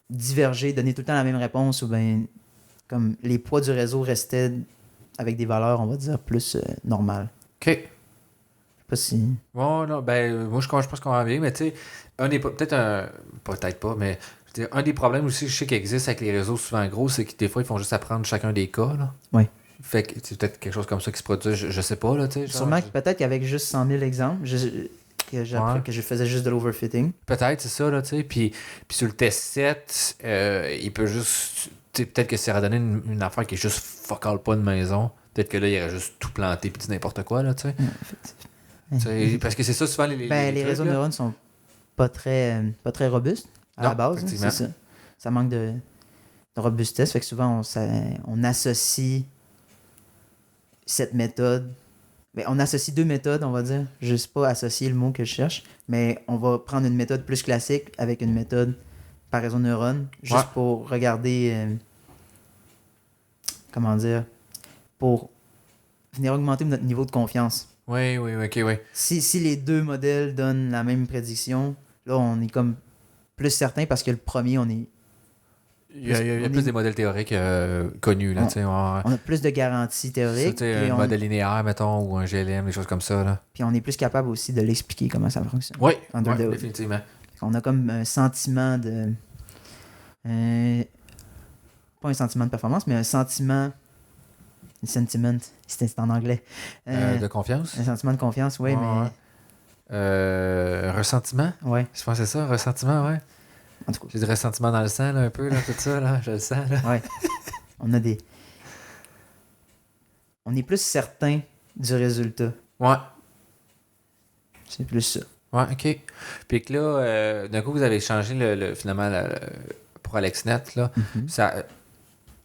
diverger, donner tout le temps la même réponse, ou bien, comme les poids du réseau restaient avec des valeurs, on va dire, plus normales. OK. Je sais pas si... Bon, non, ben, moi, je pense qu'on va bien, mais tu sais, peut-être pas, mais je veux dire, un des problèmes aussi, je sais qu'il existe avec les réseaux souvent gros, c'est que des fois, ils font juste apprendre chacun des cas, là. Oui. Fait que c'est peut-être quelque chose comme ça qui se produit, je sais pas, là, tu sais. Sûrement que peut-être qu'avec juste 100 000 exemples, que je faisais juste de l'overfitting. Peut-être, c'est ça, là, tu sais. Puis sur le test set, il peut juste. Tu sais, peut-être que ça aurait donné une affaire qui est juste fuck all pas de maison. Peut-être que là, il aurait juste tout planté puis dit n'importe quoi, là, tu sais. Parce que c'est ça, souvent, les réseaux de neurones sont pas très robustes à la base. C'est ça. Ça manque de robustesse. Fait que souvent, on associe cette méthode. Mais on associe deux méthodes, on va dire. Je ne sais pas associer le mot que je cherche, mais on va prendre une méthode plus classique avec une méthode par réseau de neurones, juste pour regarder, comment dire, pour venir augmenter notre niveau de confiance. Oui, ok, oui. Si les deux modèles donnent la même prédiction, là, on est comme plus certain parce que le premier, on est... Il y a plus des modèles théoriques connus, là, tu sais. On a plus de garanties théoriques. Un modèle linéaire, mettons, ou un GLM, des choses comme ça, là. Puis on est plus capable aussi de l'expliquer comment ça fonctionne. Oui, définitivement. On a comme un sentiment de... pas un sentiment de performance, mais un sentiment... Un sentiment, c'est en anglais. De confiance? Un sentiment de confiance, oui, mais... Ressentiment? Ouais. Je pensais ça, ressentiment, ouais. En tout cas. J'ai du ressentiment dans le sang, là, un peu, là, tout ça, là, je le sens, là. Ouais. On est plus certain du résultat. Ouais. C'est plus ça. Ouais, ok. Puis que là, d'un coup, vous avez changé finalement pour AlexNet, là. Mm-hmm. Ça...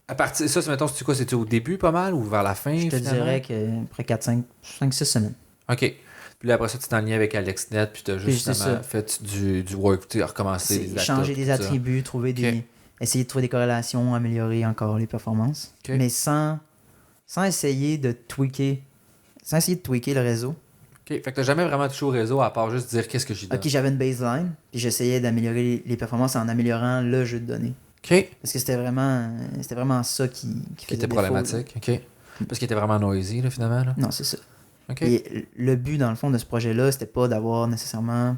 À partir ça, mettons, c'est quoi? C'était au début pas mal ou vers la fin? Je te dirais qu'après 4, 5, 6 semaines. OK. Puis là, après ça, tu t'es en lien avec AlexNet, puis tu as justement fait du work, tu as recommencé les changer des attributs, essayer de trouver des corrélations, améliorer encore les performances. Okay. Mais sans essayer de tweaker le réseau. OK. Fait que tu n'as jamais vraiment touché au réseau à part juste dire qu'est-ce que j'ai donné. OK, j'avais une baseline, puis j'essayais d'améliorer les performances en améliorant le jeu de données. OK. Parce que c'était vraiment ça qui était problématique. OK. Parce qu'il était vraiment noisy, là, finalement. Là. Non, c'est ça. OK. Et le but, dans le fond, de ce projet-là, c'était pas d'avoir nécessairement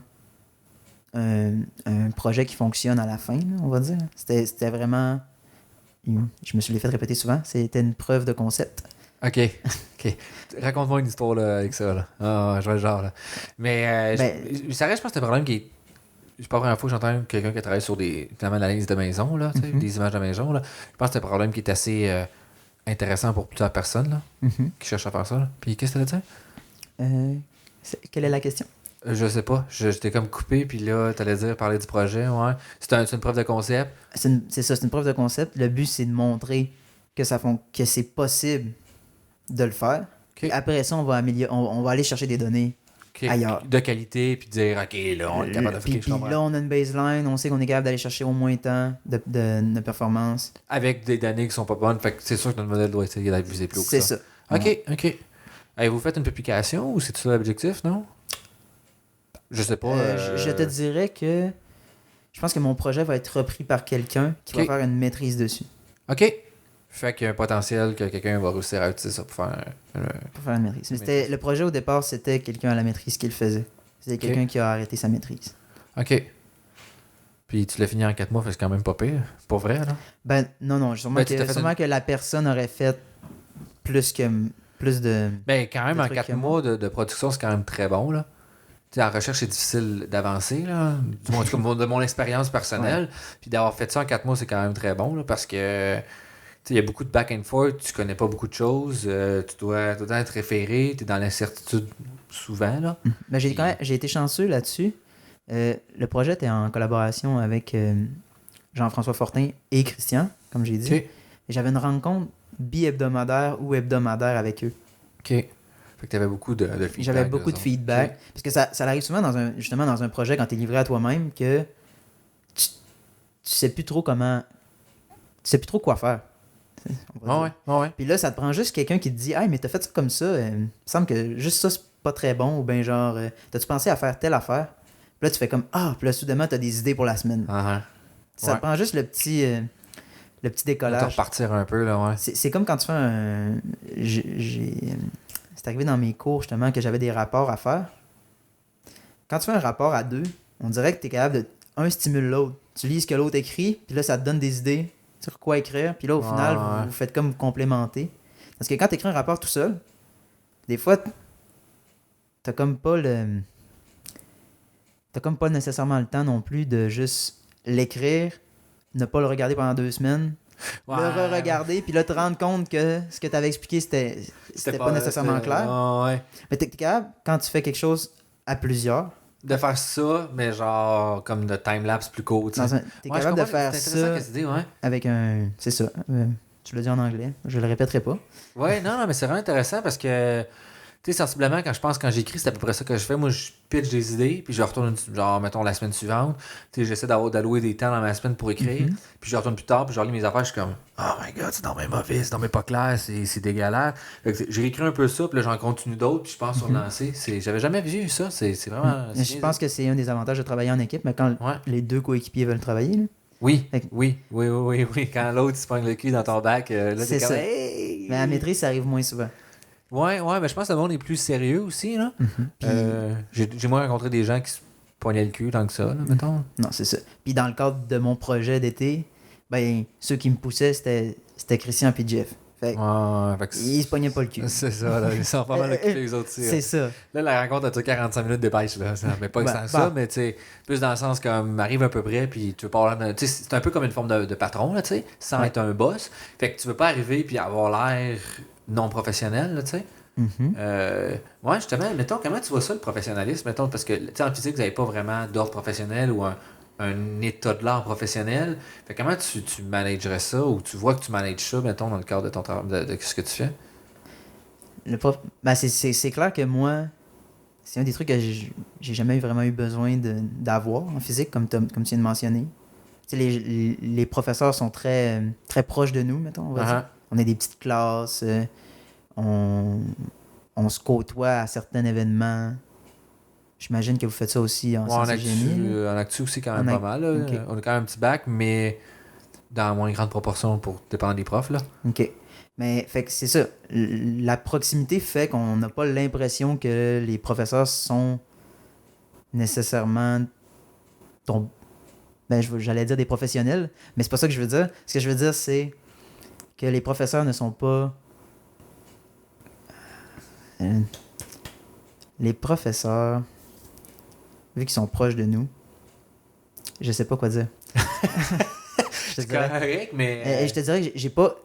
un projet qui fonctionne à la fin, là, on va dire. C'était vraiment... Je me suis fait répéter souvent. C'était une preuve de concept. OK. Raconte-moi une histoire là, avec ça. Là. Ah, je vois le genre. Là. Mais ça reste, je pense, que c'est un problème qui est... C'est pas la première fois que j'entends quelqu'un qui a travaillé sur finalement l'analyse de maison, là, des images de maison. Là. Je pense que c'est un problème qui est assez intéressant pour plusieurs personnes là, qui cherchent à faire ça. Là. Puis qu'est-ce que tu allais dire? Quelle est la question? Je sais pas. J'étais comme coupé, puis là, tu allais parler du projet. Ouais. C'est une preuve de concept. C'est ça, c'est une preuve de concept. Le but, c'est de montrer que c'est possible de le faire. Okay. Après ça, on va aller chercher des données. Ailleurs. De qualité, puis dire, OK, là, on est capable de faire quelque chose. Puis là, on a une baseline, on sait qu'on est capable d'aller chercher au moins tant de performance. Avec des données qui sont pas bonnes, fait que c'est sûr que notre modèle doit essayer d'être visé plus haut que ça. C'est ça. OK. Avez-vous fait une publication ou c'est ça l'objectif, non? Je sais pas. Je te dirais que Je pense que mon projet va être repris par quelqu'un qui va faire une maîtrise dessus. OK. Fait qu'il y a un potentiel que quelqu'un va réussir à utiliser ça pour faire une maîtrise. Mais le projet au départ, c'était quelqu'un à la maîtrise qui le faisait. C'était quelqu'un qui a arrêté sa maîtrise. OK. Puis tu l'as fini en 4 mois, fait que c'est quand même pas pire. Pas vrai, là? Ben, non. Sûrement que la personne aurait fait plus de. Ben, quand même, en 4 mois de production, c'est quand même très bon, là. Tu sais, la recherche, c'est difficile d'avancer, là. En tout cas, de mon expérience personnelle. Ouais. Puis d'avoir fait ça en 4 mois, c'est quand même très bon, là, parce que. Il y a beaucoup de back and forth, tu connais pas beaucoup de choses, tu dois tout le temps être référé, tu es dans l'incertitude souvent. Là. Ben, j'ai été chanceux là-dessus. Le projet était en collaboration avec Jean-François Fortin et Christian, comme j'ai dit. Okay. Et j'avais une rencontre bi-hebdomadaire ou hebdomadaire avec eux. OK. Fait que tu avais beaucoup de feedback. J'avais beaucoup de feedback. Okay. Parce que ça arrive souvent justement dans un projet quand tu es livré à toi-même que tu sais plus trop comment. Tu sais plus trop quoi faire. Ouais. Puis là, ça te prend juste quelqu'un qui te dit « Hey, mais t'as fait ça comme ça, il me semble que juste ça, c'est pas très bon. » Ou bien genre « T'as-tu pensé à faire telle affaire? » Puis là, tu fais comme « Ah! » Puis là, soudainement, t'as des idées pour la semaine. Ça te prend juste le petit décollage. De repartir un peu, là, ouais. C'est comme quand tu fais un... C'est arrivé dans mes cours, justement, que j'avais des rapports à faire. Quand tu fais un rapport à deux, on dirait que t'es capable de... Un stimule l'autre. Tu lis ce que l'autre écrit, puis là, ça te donne des idées sur quoi écrire, puis là, au final, vous faites comme vous complémenter. Parce que quand tu écris un rapport tout seul, des fois, t'as comme pas nécessairement le temps non plus de juste l'écrire, ne pas le regarder pendant 2 semaines, le re-regarder, puis là, te rendre compte que ce que tu avais expliqué, c'était pas nécessairement clair. Mais t'es capable, quand tu fais quelque chose à plusieurs, de faire ça, mais genre comme de time-lapse plus court. T'es capable de faire ça avec un... C'est ça. Tu l'as dit en anglais. Je le répéterai pas. Ouais, non, mais c'est vraiment intéressant parce que, tu sais, sensiblement, quand j'écris, c'est à peu près ça que je fais. Moi, je pitch des idées, puis je retourne, genre, mettons, la semaine suivante. Tu sais, j'essaie d'allouer des temps dans ma semaine pour écrire. Puis je retourne plus tard, puis je relis mes affaires, je suis comme, oh my god, c'est dans mes mauvais, c'est dans mes pas clair, c'est dégueulasse. J'ai réécrit un peu ça, puis là, j'en continue d'autres, puis je pense sur lancer. J'avais jamais vu ça, c'est vraiment. Je pense que c'est un des avantages de travailler en équipe, mais quand les deux coéquipiers veulent travailler, là. Oui. Quand l'autre se pogne le cul dans ton bac, là, c'est ça. Hey! Mais à la maîtrise, ça arrive moins souvent. Ouais, mais je pense que le monde est plus sérieux aussi, là. J'ai moins rencontré des gens qui se pognaient le cul tant que ça, là, mettons. Non, c'est ça. Puis dans le cadre de mon projet d'été, ben, ceux qui me poussaient, c'était Christian et Jeff. Fait ils se pognaient pas le cul. C'est ça, là. Ils sont pas mal occupés, les autres aussi. C'est ça. Là, la rencontre a duré 45 minutes de pêche, là. Mais pas que ça, mais tu sais, plus dans le sens comme arrive à peu près, puis tu veux pas avoir... Tu sais, c'est un peu comme une forme de patron, là, tu sais, sans être un boss. Fait que tu veux pas arriver puis avoir l'air non professionnel, là, tu sais. Justement, mettons, comment tu vois ça, le professionnalisme, mettons, parce que, tu sais, en physique, vous n'avez pas vraiment d'ordre professionnel ou un état de l'art professionnel. Fait comment tu managerais ça ou tu vois que tu manages ça, mettons, dans le cadre de ton travail, de ce que tu fais? C'est clair que moi, c'est un des trucs que j'ai jamais vraiment eu besoin d'avoir en physique, comme tu viens de mentionner. Tu sais, les professeurs sont très, très proches de nous, mettons, on va dire. On a des petites classes, on se côtoie à certains événements. J'imagine que vous faites ça aussi en sciences et génie. En actu aussi quand même pas mal. Okay. On a quand même un petit bac, mais dans moins grande proportion pour dépendre des profs. Là. OK. Mais fait que c'est ça. La proximité fait qu'on n'a pas l'impression que les professeurs sont nécessairement j'allais dire des professionnels, mais c'est pas ça que je veux dire. Ce que je veux dire, c'est que les professeurs ne sont pas... les professeurs... vu qu'ils sont proches de nous, je sais pas quoi dire. C'est correct, mais... je te dirais que j'ai pas...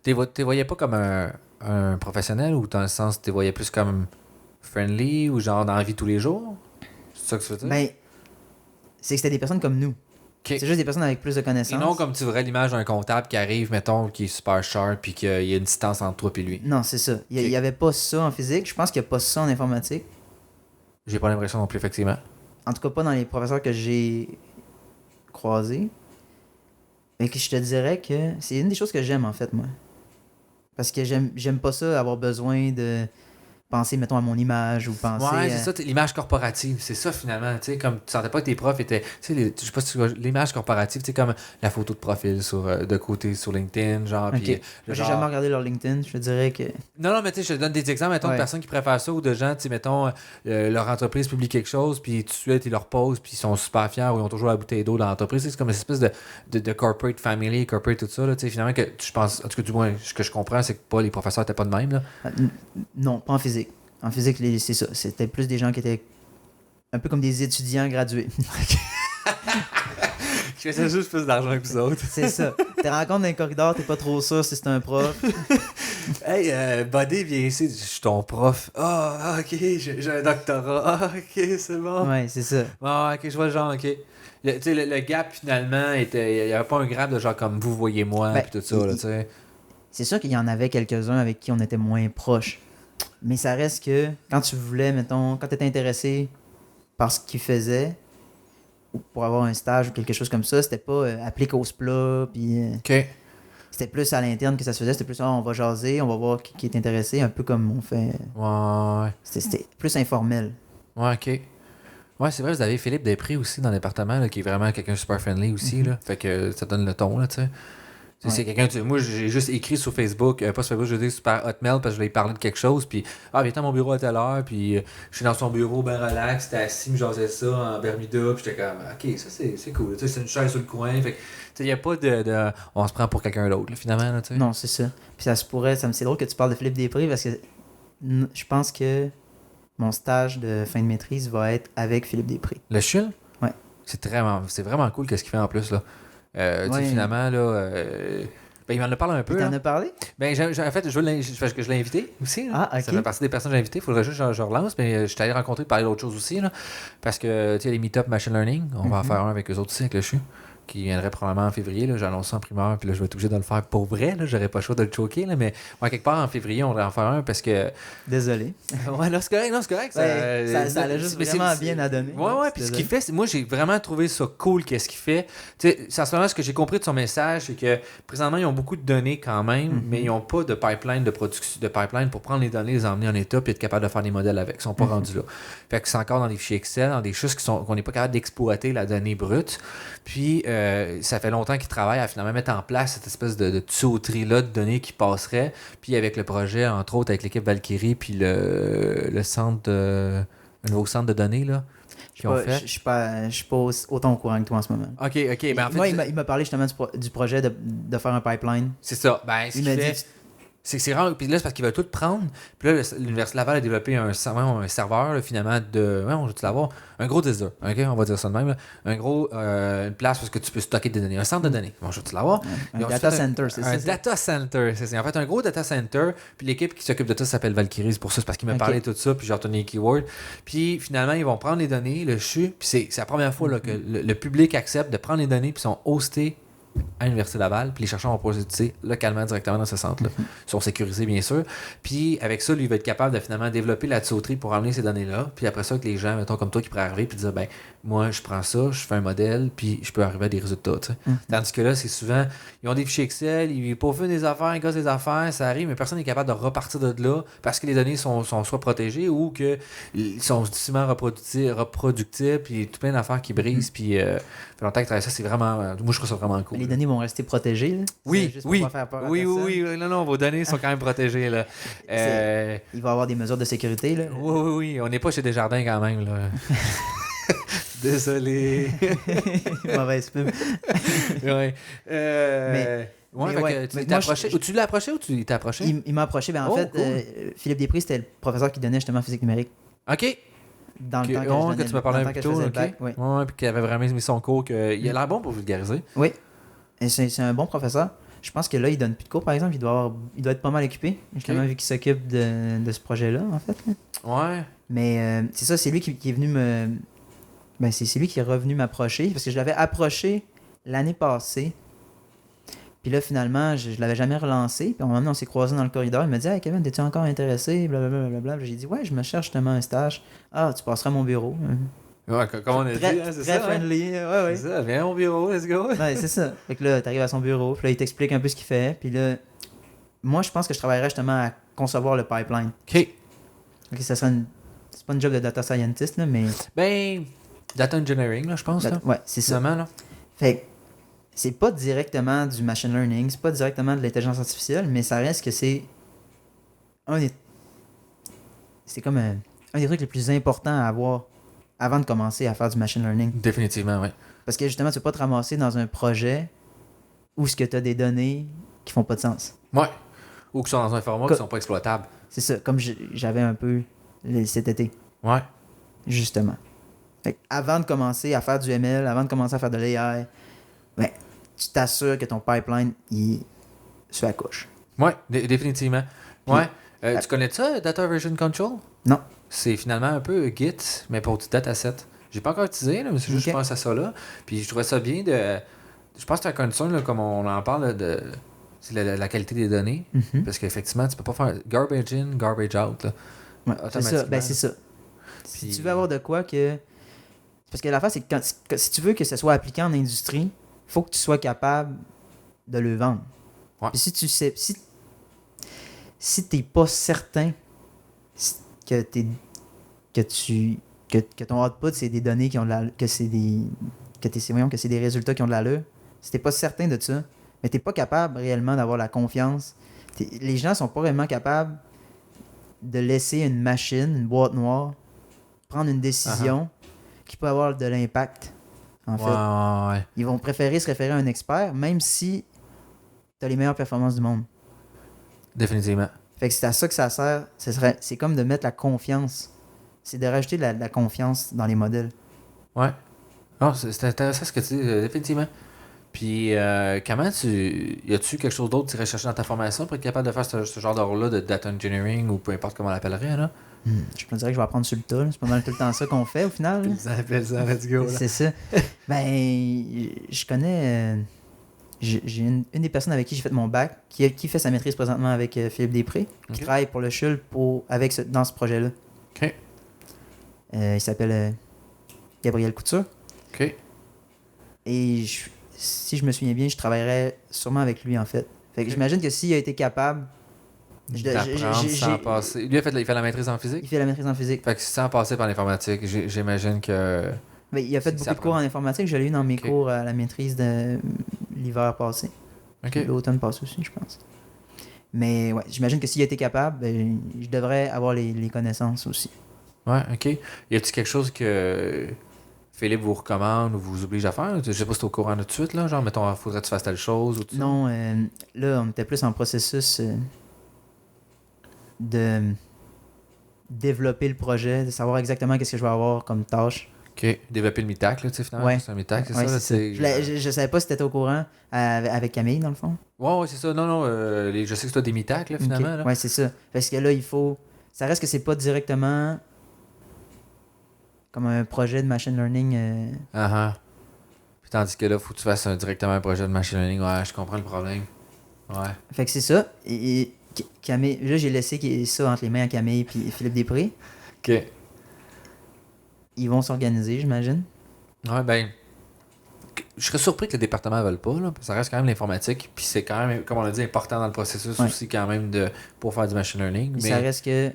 T'es voyais pas comme un professionnel ou dans le sens t'es voyais plus comme friendly ou genre dans la vie tous les jours? C'est ça que tu veux dire? Ben, c'est que c'était des personnes comme nous. Okay. C'est juste des personnes avec plus de connaissances. Et non comme tu verrais l'image d'un comptable qui arrive, mettons, qui est super sharp puis qu'il y a une distance entre toi et lui. Non, c'est ça. Il y avait pas ça en physique. Je pense qu'il y a pas ça en informatique. J'ai pas l'impression non plus, effectivement. En tout cas, pas dans les professeurs que j'ai croisés. Mais que je te dirais que c'est une des choses que j'aime, en fait, moi. Parce que j'aime pas ça, avoir besoin de penser, mettons, à mon image ou penser... Ouais, c'est ça, l'image corporative, c'est ça finalement, tu sais, comme tu sentais pas que tes profs étaient, tu sais, je sais pas si tu vois, l'image corporative, tu sais, comme la photo de profil de côté sur LinkedIn, genre, Ok. puis J'ai jamais regardé leur LinkedIn, je te dirais que... Non, mais tu sais, je te donne des exemples, mettons, de personnes qui préfèrent ça ou de gens, tu sais, mettons, leur entreprise publie quelque chose, puis tout de suite, ils leur posent, puis ils sont super fiers ou ils ont toujours la bouteille d'eau dans l'entreprise. C'est comme une espèce de corporate family, corporate tout ça, là, tu sais, finalement, que je pense, en tout cas, du moins, ce que je comprends, c'est que pas les professeurs étaient pas de même, là. Non, pas en physique. En physique, c'est ça. C'était plus des gens qui étaient un peu comme des étudiants gradués. Qui faisaient juste plus d'argent que vous autres. C'est ça. Tu te rencontres dans les corridors, t'es pas trop sûr si c'est un prof. Hey, Buddy, viens ici. Je suis ton prof. Ah, ok, j'ai un doctorat. Ah, ok, c'est bon. Ouais, c'est ça. Ah, ok, je vois le genre, ok. Tu sais, le gap, finalement, était. Il n'y avait pas un gap de genre comme vous voyez moi, puis tout ça, là, tu sais. C'est sûr qu'il y en avait quelques-uns avec qui on était moins proches. Mais ça reste que quand tu voulais, mettons, quand tu étais intéressé par ce qu'ils faisaient, ou pour avoir un stage ou quelque chose comme ça, c'était pas appliqué au SPLA, puis Ok. c'était plus à l'interne que ça se faisait. C'était plus, on va jaser, on va voir qui est intéressé, un peu comme on fait. Ouais. C'était plus informel. Ouais, ok. Ouais, c'est vrai, vous avez Philippe Després aussi dans le département, là, qui est vraiment quelqu'un de super friendly aussi, là. Fait que ça donne le ton, là, tu sais. Ouais. C'est quelqu'un, moi j'ai juste écrit sur Facebook, pas sur Facebook, je dis super Hotmail parce que je lui ai parlé de quelque chose, puis viens à mon bureau à telle heure, puis je suis dans son bureau ben relax, j'étais assis, me jasais ça en Bermuda, puis j'étais comme ok, ça c'est cool, tu sais, c'est une chaise sur le coin, fait que il n'y a pas de on se prend pour quelqu'un d'autre, là, finalement, là, tu sais. Non, c'est ça. Puis ça se pourrait, c'est drôle que tu parles de Philippe Després parce que je pense que mon stage de fin de maîtrise va être avec Philippe Després. Le CHUL? Ouais. C'est vraiment cool qu'est-ce qu'il fait en plus, là. Tu sais, finalement, là, ben, il m'en a parlé un peu. Il t'en a parlé? Ben, en fait, parce que je l'ai invité aussi. Là. Ah, ok. Ça fait partie des personnes que j'ai invitées. Il faudrait juste que je relance. Mais je suis allé rencontrer et parler d'autres choses aussi. Là, parce que, tu sais, les meet-up machine learning, on va en faire un avec eux autres aussi, avec le CHU, qui viendrait probablement en février. Là, j'annonce ça en primeur. Puis là, je vais être obligé de le faire pour vrai. Là, j'aurais pas le choix de le choquer. Là, mais ouais, quelque part en février, on va en faire un parce que. Désolé. Ouais, là, c'est correct. Non, c'est correct. Ça allait juste vraiment bien à donner. Ouais. Puis ce qu'il fait, moi, j'ai vraiment trouvé ça cool, qu'est-ce qu'il fait. Tu sais, c'est en ce moment, ce que j'ai compris de son message, c'est que présentement, ils ont beaucoup de données quand même, mais ils n'ont pas de pipeline de production, de pipeline pour prendre les données, les emmener en état puis être capable de faire des modèles avec. Ils sont pas rendus là. Fait que c'est encore dans des fichiers Excel, dans des choses qu'on n'est pas capable d'exploiter la donnée brute. Puis, ça fait longtemps qu'ils travaillent à finalement mettre en place cette espèce de tuyauterie-là de données qui passerait. Puis, avec le projet, entre autres, avec l'équipe Valkyrie, puis le centre le nouveau centre de données, là. Je suis pas autant au courant que toi en ce moment. OK. Ben, en fait, moi, il m'a parlé justement du projet de faire un pipeline. C'est ça. Ben, ce qu'il fait... C'est rare. Puis là, c'est parce qu'il va tout prendre. Puis là, l'Université Laval a développé un serveur, là, finalement, de. Ouais, on va tout l'avoir. Un gros désir. OK, on va dire ça de même. Là. Un gros. Une place où tu peux stocker des données. Un centre de données. Bon, je vais tout l'avoir. Un data center, c'est ça. Un data center, c'est ça. En fait, un gros data center. Puis l'équipe qui s'occupe de ça s'appelle Valkyrie. C'est pour ça. C'est parce qu'il m'a parlé de tout ça. Puis j'ai retenu les keywords. Puis finalement, ils vont prendre les données, le CHU. Puis c'est la première fois là, que le public accepte de prendre les données. Puis sont hostés à l'Université Laval, puis les chercheurs vont pouvoir localement directement dans ce centre-là. Ils sont sécurisés, bien sûr. Puis avec ça, lui, il va être capable de finalement développer la tuyauterie pour amener ces données-là. Puis après ça, que les gens, mettons comme toi, qui pourraient arriver puis dire, ben moi, je prends ça, je fais un modèle, puis je peux arriver à des résultats. Tandis que là, c'est souvent, ils ont des fichiers Excel, ils peaufinent des affaires, ils gossent des affaires, ça arrive, mais personne n'est capable de repartir de là parce que les données sont soit protégées ou qu'ils sont difficilement reproductibles, puis tout plein d'affaires qui brisent, puis fait longtemps que travailler ça, c'est vraiment, moi, je trouve ça vraiment cool. Les données vont rester protégées. Là. Oui. Non, vos données sont quand même protégées. Là. Il va y avoir des mesures de sécurité. Là. Oui. On n'est pas chez Desjardins quand même. Là. Désolé. Mauvaise pub. Ouais. Tu l'as approché ou tu t'es approché? Il m'a approché. Ben, en fait, cool. Philippe Després, c'était le professeur qui donnait justement physique numérique. OK. Dans le temps que tu m'as parlé un peu tôt. Oui. Ouais, puis qu'il avait vraiment mis son cours. Il a l'air bon pour vulgariser. Oui. Et c'est un bon professeur. Je pense que là, il donne plus de cours, par exemple. Il doit être pas mal occupé, justement, vu qu'il s'occupe de ce projet-là, en fait. Là. Ouais. Mais c'est ça, c'est lui qui est venu me... Ben, c'est lui qui est revenu m'approcher, parce que je l'avais approché l'année passée. Puis là, finalement, je l'avais jamais relancé. Puis à un moment donné, on s'est croisés dans le corridor. Il m'a dit « Hey, Kevin, t'es-tu encore intéressé? » Blablabla. J'ai dit « Ouais, je me cherche justement un stage. Ah, tu passeras à mon bureau. » Ouais, comme on a dit, hein, c'est très ça. Friendly. Ouais. C'est ça, viens au bureau, let's go. Ouais, c'est ça. Fait que là, t'arrives à son bureau, puis là, il t'explique un peu ce qu'il fait. Puis là, moi, je pense que je travaillerais justement à concevoir le pipeline. OK. Ok, ça serait c'est pas une job de data scientist, là, mais... Ben, data engineering, là, je pense. Là. Ouais, c'est ça. Finalement, là. Fait que c'est pas directement du machine learning, c'est pas directement de l'intelligence artificielle, mais ça reste que c'est c'est comme un des trucs les plus importants à avoir avant de commencer à faire du machine learning. Définitivement, oui. Parce que justement, tu peux pas te ramasser dans un projet où ce que tu as des données qui font pas de sens. Ouais. Ou qui sont dans un format qui sont pas exploitables. C'est ça, comme j'avais un peu cet été. Ouais. Justement. Fait que avant de commencer à faire du ML, avant de commencer à faire de l'AI, ben, tu t'assures que ton pipeline il est sur la couche. Ouais, définitivement. Ouais. Tu connais ça, Data Version Control? Non. C'est finalement un peu Git, mais pour du dataset. J'ai pas encore utilisé, là, mais c'est juste que je pense à ça là. Puis je trouvais ça bien de. Je pense que c'est un concern, là, comme on en parle, là, de. C'est la qualité des données. Mm-hmm. Parce qu'effectivement, tu peux pas faire garbage in, garbage out. Là, ouais, c'est ça. Ben, c'est ça. Puis... Si tu veux avoir de quoi que. Parce que l'affaire, c'est que si tu veux que ça soit appliqué en industrie, il faut que tu sois capable de le vendre. Ouais. Puis si tu sais. Si t'es pas certain que ton output c'est des données qui ont de la, que c'est des résultats qui ont de l'allure, si t'es pas certain de ça, mais t'es pas capable réellement d'avoir la confiance, les gens sont pas vraiment capables de laisser une machine, une boîte noire, prendre une décision qui peut avoir de l'impact en fait. Ouais. Ils vont préférer se référer à un expert même si t'as les meilleures performances du monde. Définitivement. Fait que c'est à ça que ça sert. C'est comme de mettre la confiance. C'est de rajouter de la confiance dans les modèles. Ouais. Non, c'est intéressant ce que tu dis, définitivement. Puis, comment y a-tu quelque chose d'autre que tu irais chercher dans ta formation pour être capable de faire ce genre de rôle-là de data engineering ou peu importe comment on l'appellerait, là? Je me dirais que je vais apprendre sur le tas. C'est pas mal tout le temps ça qu'on fait au final. Plaisant, let's go. C'est ça. Ben, je connais. J'ai une des personnes avec qui j'ai fait mon bac qui fait sa maîtrise présentement avec Philippe Després, qui travaille pour le CHUL dans ce projet-là. OK. Il s'appelle Gabriel Couture. OK. Et si je me souviens bien, je travaillerais sûrement avec lui en fait. Fait que j'imagine que s'il a été capable d'apprendre sans passer. Lui, il fait la maîtrise en physique? Il fait la maîtrise en physique. Fait que sans passer par l'informatique, j'imagine que... Ben, il a fait beaucoup de cours en informatique. Je l'ai eu dans mes cours à la maîtrise de l'hiver passé. L'automne passé aussi, je pense. Mais ouais, j'imagine que s'il a été capable, ben, je devrais avoir les connaissances aussi. Ouais, OK. Y a-t-il quelque chose que Philippe vous recommande ou vous oblige à faire? Je sais pas si t'es au courant de tout de suite, là. Genre, mettons, faudrait que tu fasses telle chose ou tout ça? Non, là, on était plus en processus de développer le projet, de savoir exactement qu'est-ce que je vais avoir comme tâche. OK. Développer le MITAC, là, tu sais, finalement. Ouais. C'est un MITAC, c'est ouais, ça? C'est ça. Je savais pas si t'étais au courant avec Camille, dans le fond. Ouais, c'est ça. Non, je sais que c'est toi des MITAC, là, finalement. Okay. Là. Ouais, c'est ça. Parce que là, il faut... Ça reste que c'est pas directement comme un projet de machine learning. Puis tandis que là, faut que tu fasses directement un projet de machine learning. Ouais, je comprends le problème. Ouais. Fait que c'est ça. Et Camille... Là, j'ai laissé ça entre les mains à Camille et Philippe Després. OK. Ils vont s'organiser, j'imagine. Ouais, ben... Je serais surpris que le département ne veuille pas, là. Ça reste quand même l'informatique. Puis c'est quand même, comme on l'a dit, important dans le processus aussi quand même pour faire du machine learning. Mais ça reste que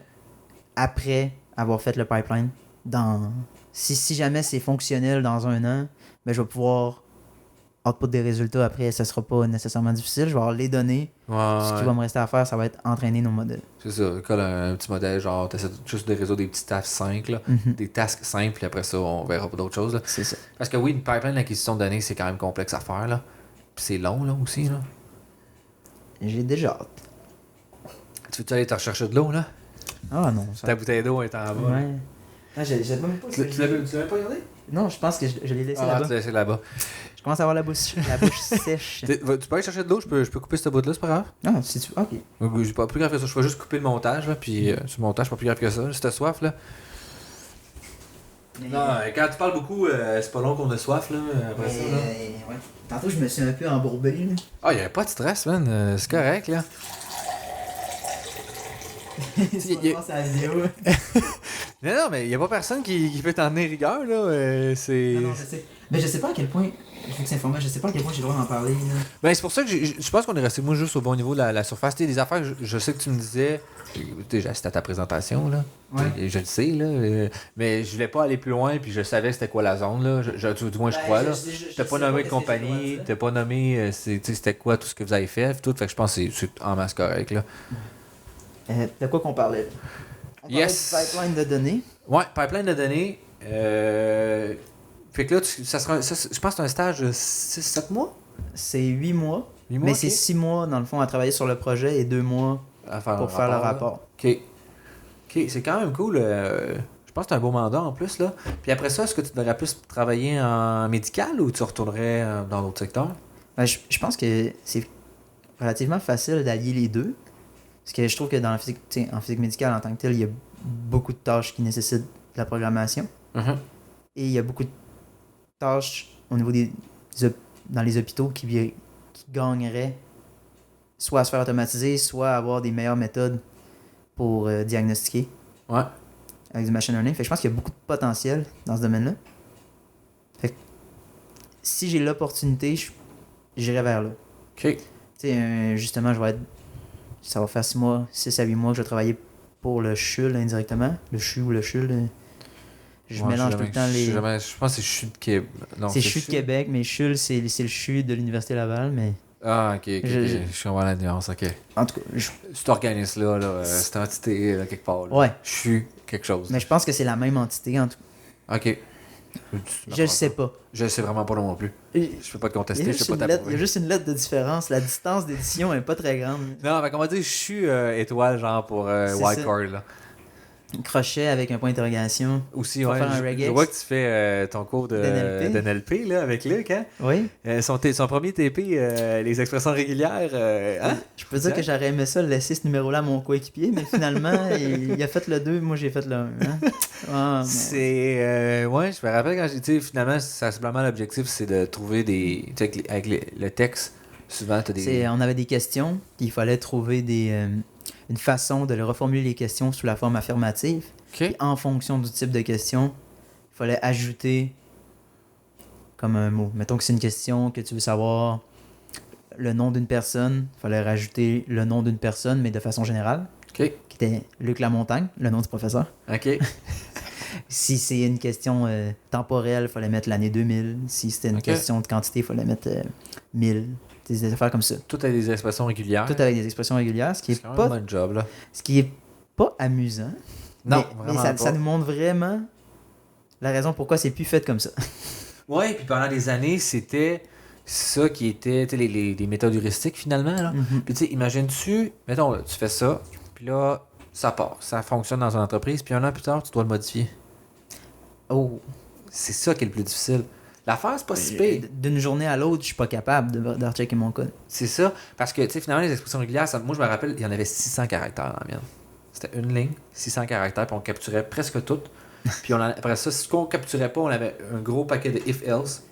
après avoir fait le pipeline, si jamais c'est fonctionnel dans un an, ben je vais pouvoir output des résultats après. Ça sera pas nécessairement difficile. Je vais avoir les données. Ce qui va me rester à faire, ça va être entraîner nos modèles. C'est ça. Colle un petit modèle, genre, tu essaies juste de résoudre des petits tasks simples, là. Des tasks simples, puis après ça, on verra pas d'autres choses. Là. C'est ça. Parce que oui, une pipeline d'acquisition de données, c'est quand même complexe à faire, là. Puis c'est long, là, aussi, là. J'ai déjà hâte. Tu veux-tu aller te rechercher de l'eau, là? Ah non. Ta bouteille d'eau est en bas. Ouais. Ah, j'ai même pas... Tu l'avais pas regardé? Non, je pense que je l'ai laissé là-bas. Tu l'as laissé là-bas. Je commence à avoir la bouche sèche. Tu peux aller chercher de l'eau? Je peux couper cette bout-là, c'est pas grave? Ah, si tu... Ok. C'est pas plus grave que ça. Je vais juste couper le montage, là, puis sur le montage, c'est pas plus grave que ça. Si t'as soif, là. Non, quand tu parles beaucoup, c'est pas long qu'on a soif, là, après ça, là. Ouais. Tantôt, je me suis un peu embourbé, là. Ah, y a pas de stress, man. C'est correct, là. C'est pas la vidéo. Non, mais il n'y a pas personne qui peut t'en tenir rigueur, là. C'est... Non, je sais. Mais je sais pas à quel point, vu que c'est informel, je sais pas à quel point j'ai le droit d'en parler. Là. Ben, c'est pour ça que je pense qu'on est resté, moi, juste au bon niveau de la surface. Tu sais, des affaires, je sais que tu me disais, déjà, c'était à ta présentation, là. Ouais. Je le sais, là. Mais je voulais pas aller plus loin, puis je savais c'était quoi la zone, là. Du moins, je crois, là. T'as pas nommé de compagnie, t'as pas nommé, c'était quoi tout ce que vous avez fait, tout. Fait que je pense que c'est en masse correct, là. De quoi qu'on parlait? On parlait Yes. du pipeline de données. Ouais, pipeline de données. Fait que là, je pense que c'est un stage de 6-7 mois. C'est 8 mois. 8 mois, Mais ok. c'est 6 mois, dans le fond, à travailler sur le projet et 2 mois À faire pour faire le rapport. OK. OK, c'est quand même cool. Je pense que c'est un beau mandat en plus, là. Puis après ça, est-ce que tu devrais plus travailler en médical ou tu retournerais dans d'autres secteurs? Ben, je pense que c'est relativement facile d'allier les deux. Parce que je trouve que dans la physique, en physique médicale en tant que telle, il y a beaucoup de tâches qui nécessitent de la programmation. Mhm. Et il y a beaucoup de tâches au niveau dans les hôpitaux qui gagneraient soit à se faire automatiser, soit à avoir des meilleures méthodes pour diagnostiquer Ouais. avec du machine learning. Fait que je pense qu'il y a beaucoup de potentiel dans ce domaine-là. Fait que si j'ai l'opportunité, j'irai vers là. OK. Tu sais, justement, ça va faire 6 à 8 mois que je vais travailler pour le CHUL indirectement. Le CHU ou le CHUL. Je Ouais, mélange tout le temps les... Je pense que c'est CHU de Québec. Non, C'est CHU de Québec, mais CHUL, c'est le CHU de l'Université Laval, mais... Ah, ok. Je comprends la nuance, ok. En tout cas, Cet organisme-là, cette entité, quelque part. Là. ouais. CHU, quelque chose. Mais je pense que c'est la même entité, en tout cas. Ok. Je le sais pas. Je le sais vraiment pas non plus. Il Je peux pas te y, contester, a je juste sais pas une lettre, il y t'approuver. a juste une lettre de différence. La distance d'édition est pas très grande. Non, mais on va dire CHU étoile, genre pour C'est wildcard, là. Un crochet avec un point d'interrogation. Aussi, Faut ouais. faire un Je regex. vois que tu fais ton cours d'NLP. là, avec Luc, hein? Oui. Son premier TP, les expressions régulières, hein? Je peux dire que j'aurais aimé ça laisser ce numéro-là à mon coéquipier, mais finalement, il a fait le 2, moi j'ai fait le 1. Hein? Ah, mais- C'est. Ouais, je me rappelle quand j'ai dit, finalement, sensiblement, l'objectif, c'est de trouver des. Tu sais, avec le texte, souvent, tu as des. On avait des questions, puis il fallait trouver une façon de le reformuler les questions sous la forme affirmative. Ok. Puis en fonction du type de question, il fallait ajouter comme un mot. Mettons que c'est une question que tu veux savoir le nom d'une personne, il fallait rajouter le nom d'une personne, mais de façon générale, Ok. qui était Luc Lamontagne, le nom du professeur. Ok. Si c'est une question temporelle, il fallait mettre l'année 2000. Si c'était une Ok. question de quantité, il fallait mettre 1000. Des affaires comme ça. Tout a des expressions régulières. Tout avec des expressions régulières, ce qui C'est est quand même pas un bon job, là. Ce qui est pas amusant. Non, mais vraiment ça, pas. ça nous montre vraiment la raison pourquoi c'est plus fait comme ça. Ouais, puis pendant des années, c'était ça qui était tu sais, les méthodes heuristiques, finalement, là. Mhm. Puis tu sais, imagines-tu, mettons, là, tu fais ça, puis là, ça part, ça fonctionne dans une entreprise, puis un an plus tard, tu dois le modifier. Oh. C'est ça qui est le plus difficile. L'affaire, c'est pas si pire. D'une journée à l'autre, je suis pas capable de rechecker mon code. C'est ça, parce que, tu sais, finalement, les expressions régulières, moi, je me rappelle, il y en avait 600 caractères dans la mienne. C'était une ligne, 600 caractères, puis on capturait presque toutes. Puis après ça, ce qu'on capturait pas, on avait un gros paquet de if-else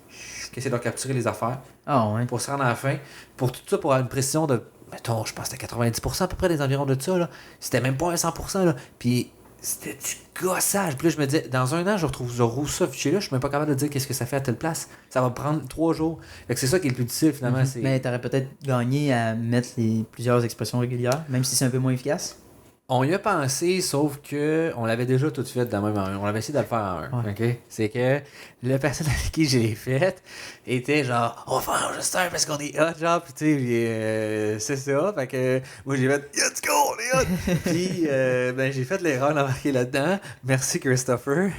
qui essayait de capturer les affaires Ah ouais. pour se rendre à la fin. Pour tout ça, pour avoir une précision de, mettons, je pense que c'était 90% à peu près des environs de ça, là. C'était même pas un 100%, là. Puis c'était du gossage. Puis là, je me disais, dans un an, je retrouve ça fichier-là, je suis même pas capable de dire qu'est-ce que ça fait à telle place. Ça va me prendre 3 jours. Fait que c'est ça qui est le plus difficile, finalement. Mhm. C'est... Mais t'aurais peut-être gagné à mettre plusieurs expressions régulières, même si c'est un peu moins efficace. On y a pensé, sauf que on l'avait déjà tout fait dans le même en un. On avait essayé de le faire en un. Ouais. OK? C'est que la personne avec qui je l'ai fait était genre, on va faire un enregistreur parce qu'on est hot, genre, pis tu sais, c'est ça. Fait que moi j'ai fait, let's go, on est hot! Puis, ben, j'ai fait l'erreur d'embarquer là-dedans. Merci, Christopher.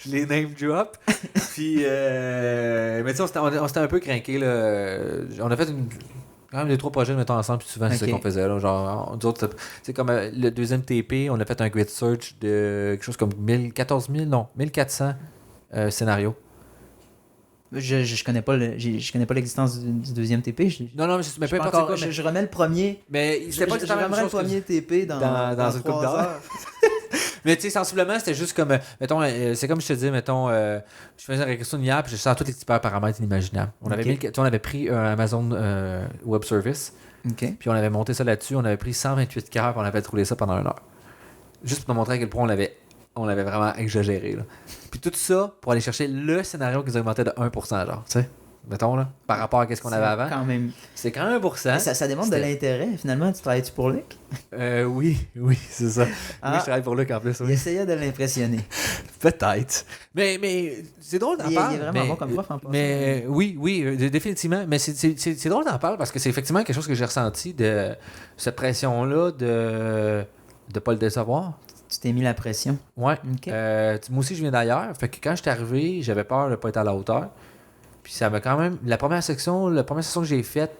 Je l'ai name drop. Puis, mais tu sais, on s'était un peu craqué, là. On a fait quand même 2-3 projets de mettre ensemble, puis souvent c'est ça Ok. qu'on faisait. Là, genre, nous autres, c'est comme le deuxième TP, on a fait un grid search de quelque chose comme 1400 scénarios. Je connais pas je connais pas l'existence du deuxième TP. Non, mais Je peu suis pas importe encore- c'est quoi. je remets le premier. Mais c'était pas je exactement la remets même le chose. premier TP dans une 3 couple d'heures. heures. Mais tu sais, sensiblement, c'était juste comme, mettons, c'est comme je te dis, mettons, je faisais une régression hier, puis je sens tous les paramètres inimaginables. On avait, Ok. on avait pris un Amazon Web Service, OK. puis on avait monté ça là-dessus, on avait pris 128 cœurs, puis on avait roulé ça pendant 1 heure. Juste pour te montrer à quel point on l'avait on l'avait vraiment exagéré. Là. Puis tout ça pour aller chercher le scénario qui nous augmentait de 1%, genre, tu sais. Mettons, là, par rapport à ce qu'on avait avant. C'est quand même 1%. Ça démontre de l'intérêt, finalement. Tu travailles-tu pour Luc? Oui, c'est ça. Oui, je travaille pour Luc en plus. Oui. Il essayait de l'impressionner. Peut-être. Mais c'est drôle d'en parler. Il est vraiment bon comme prof en passant. Mais oui, définitivement. Mais c'est drôle d'en parler parce que c'est effectivement quelque chose que j'ai ressenti de cette pression-là de pas le décevoir. Tu t'es mis la pression. Ouais. Okay. Moi aussi, je viens d'ailleurs. Fait que quand je suis arrivé, j'avais peur de ne pas être à la hauteur. Puis ça m'a quand même... La première session que j'ai faite,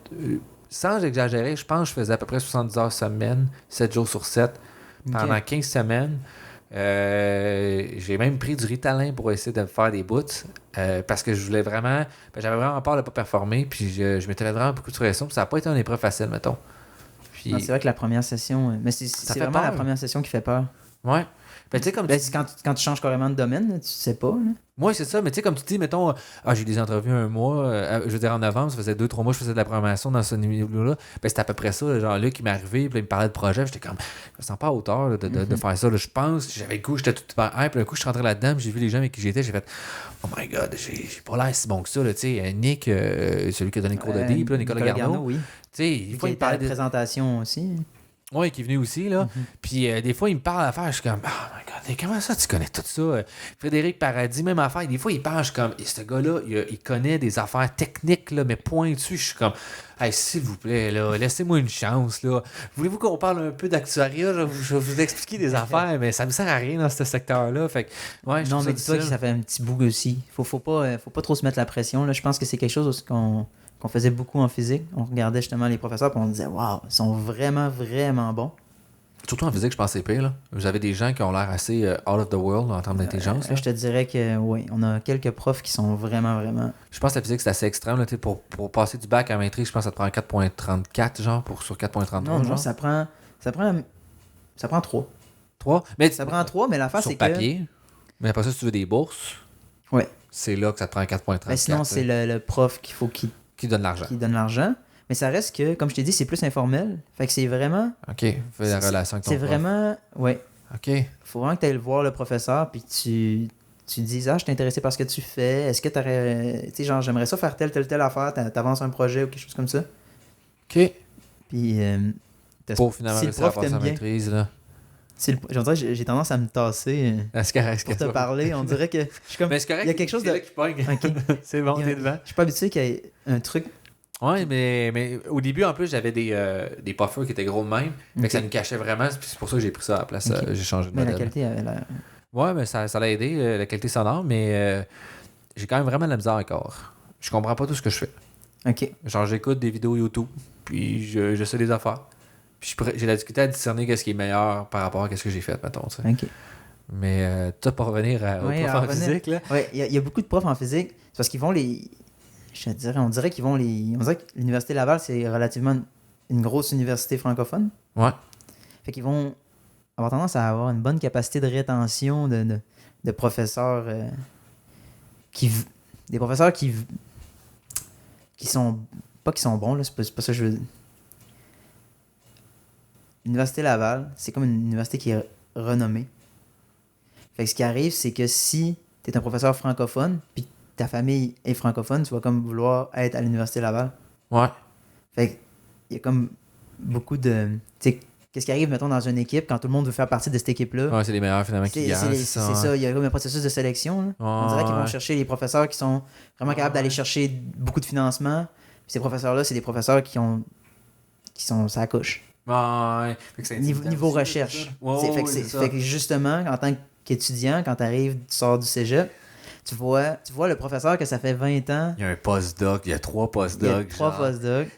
sans exagérer, je pense que je faisais à peu près 70 heures semaine, 7 jours sur 7, pendant 15 semaines. J'ai même pris du Ritalin pour essayer de faire des bouts parce que je voulais vraiment... j'avais vraiment peur de ne pas performer, puis je mettais vraiment beaucoup de pression. Puis ça n'a pas été une épreuve facile, mettons. Puis... c'est vrai que la première session... Mais c'est vraiment peur. La première session qui fait peur. Ouais. Ben, tu sais, comme quand tu changes carrément de domaine, là, tu sais pas. Oui, c'est ça. Mais tu sais, comme tu dis, mettons, j'ai eu des entrevues un mois, je veux dire en novembre, ça faisait 2-3 mois que je faisais de la programmation dans ce niveau-là. Ben, c'était à peu près ça, le genre là qui m'est arrivé, puis là, il me parlait de projet, j'étais comme, je me sens pas à hauteur là, de faire ça. Là. Je pense, j'avais le coup, j'étais tout hyper hype, puis un coup, je suis rentré là-dedans, j'ai vu les gens avec qui j'étais, j'ai fait, oh my god, j'ai pas l'air si bon que ça. Tu sais, Nick, celui qui a donné le cours de deep, Nicolas Garneau. Oui. Tu sais, il faut parler de présentation aussi. Oui, qui est venu aussi, là. Puis des fois, il me parle d'affaires, je suis comme, oh my god, comment ça, tu connais tout ça? Frédéric Paradis, même affaire. Des fois, il parle, je suis comme, et ce gars-là, il connaît des affaires techniques, là, mais pointues. Je suis comme, hey, s'il vous plaît, là, laissez-moi une chance, là. Voulez-vous qu'on parle un peu d'actuariat? Je vais vous expliquer des affaires, mais ça me sert à rien dans ce secteur-là. Fait que, ouais, non, mais dis-toi que ça fait un petit bout aussi. Faut pas trop se mettre la pression, là. Je pense que c'est quelque chose qu'on faisait beaucoup en physique. On regardait justement les professeurs et on disait « Wow, ils sont vraiment, vraiment bons. » Surtout en physique, je pense que c'est pire. Là. Vous avez des gens qui ont l'air assez out of the world en termes d'intelligence. Je te dirais que oui, on a quelques profs qui sont vraiment, vraiment... Je pense que la physique, c'est assez extrême. Là, pour passer du bac à maîtrise, je pense que ça te prend 4.34 genre, sur 4.33. Non, genre. ça prend 3. 3? Mais ça prend 3, mais l'affaire, c'est que... Sur papier. Mais après ça, si tu veux des bourses, c'est là que ça te prend 4.34. Mais sinon, c'est le prof qu'il faut qui donne l'argent. Qui donne l'argent. Mais ça reste que, comme je t'ai dit, c'est plus informel. Fait que c'est vraiment... OK. Fais la relation avec ton prof. C'est vraiment... Oui. OK. Faut vraiment que tu ailles voir le professeur puis tu dises « Ah, je suis intéressé par ce que tu fais. Est-ce que tu aurais... Tu sais, genre, j'aimerais ça faire telle affaire. T'avances un projet ou quelque chose comme ça. » OK. Puis... pour finalement réussir à faire sa maîtrise, là. J'ai tendance à me tasser pour te parler. On dirait que je suis comme... Mais c'est correct, il y a quelque chose de... Okay. C'est bon, t'es devant. Je suis pas habitué qu'il y ait un truc... Ouais, mais au début, en plus, j'avais des puffers qui étaient gros de même. Fait que ça me cachait vraiment. C'est pour ça que j'ai pris ça à la place. J'ai changé de modèle. Mais la qualité avait l'air... Ouais, mais ça l'a aidé, la qualité sonore. Mais j'ai quand même vraiment de la misère encore. Je comprends pas tout ce que je fais. OK. Genre, j'écoute des vidéos YouTube. Puis je sais des affaires. Puis j'ai la difficulté à discerner qu'est-ce qui est meilleur par rapport à ce que j'ai fait, mettons. T'sais. OK. Mais toi, pour revenir aux profs en physique, là. Oui, il y a beaucoup de profs en physique. C'est parce qu'ils vont on dirait que l'Université Laval, c'est relativement une grosse université francophone. Ouais. Fait qu'ils vont avoir tendance à avoir une bonne capacité de rétention de professeurs des professeurs qui sont... Pas qui sont bons, là, c'est pas ça que je veux dire. L'Université Laval, c'est comme une université qui est renommée. Fait que ce qui arrive, c'est que si tu es un professeur francophone, puis ta famille est francophone, tu vas comme vouloir être à l'Université Laval. Ouais. Fait que il y a comme beaucoup de... Tu sais, qu'est-ce qui arrive, mettons, dans une équipe, quand tout le monde veut faire partie de cette équipe-là? Ouais, c'est les meilleurs, finalement, qui gagnent. C'est ça, il y a comme un processus de sélection. Là. On dirait qu'ils vont chercher les professeurs qui sont vraiment capables d'aller chercher beaucoup de financement. Puis ces professeurs-là, c'est des professeurs qui sont ça couche. Ouais. Niveau recherche. Fait que justement, en tant qu'étudiant, quand tu arrives, tu sors du cégep, tu vois le professeur que ça fait 20 ans. Il y a un postdoc, il y a 3 postdocs.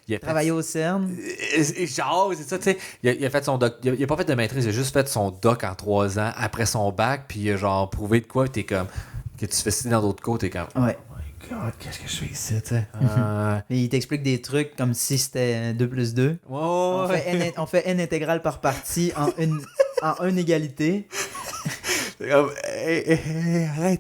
Il a travaillé au CERN. Genre, c'est ça, tu sais. Il a fait son doc. Il a pas fait de maîtrise, il a juste fait son doc en 3 ans après son bac, puis il a genre prouvé de quoi, t'es comme. Que tu fais signer dans d'autres cours, t'es comme. Ouais. Oh my god, qu'est-ce que je fais ici, tu sais. Il t'explique des trucs comme si c'était 2 plus 2. Oh, on fait n intégrale par partie en une égalité. C'est comme,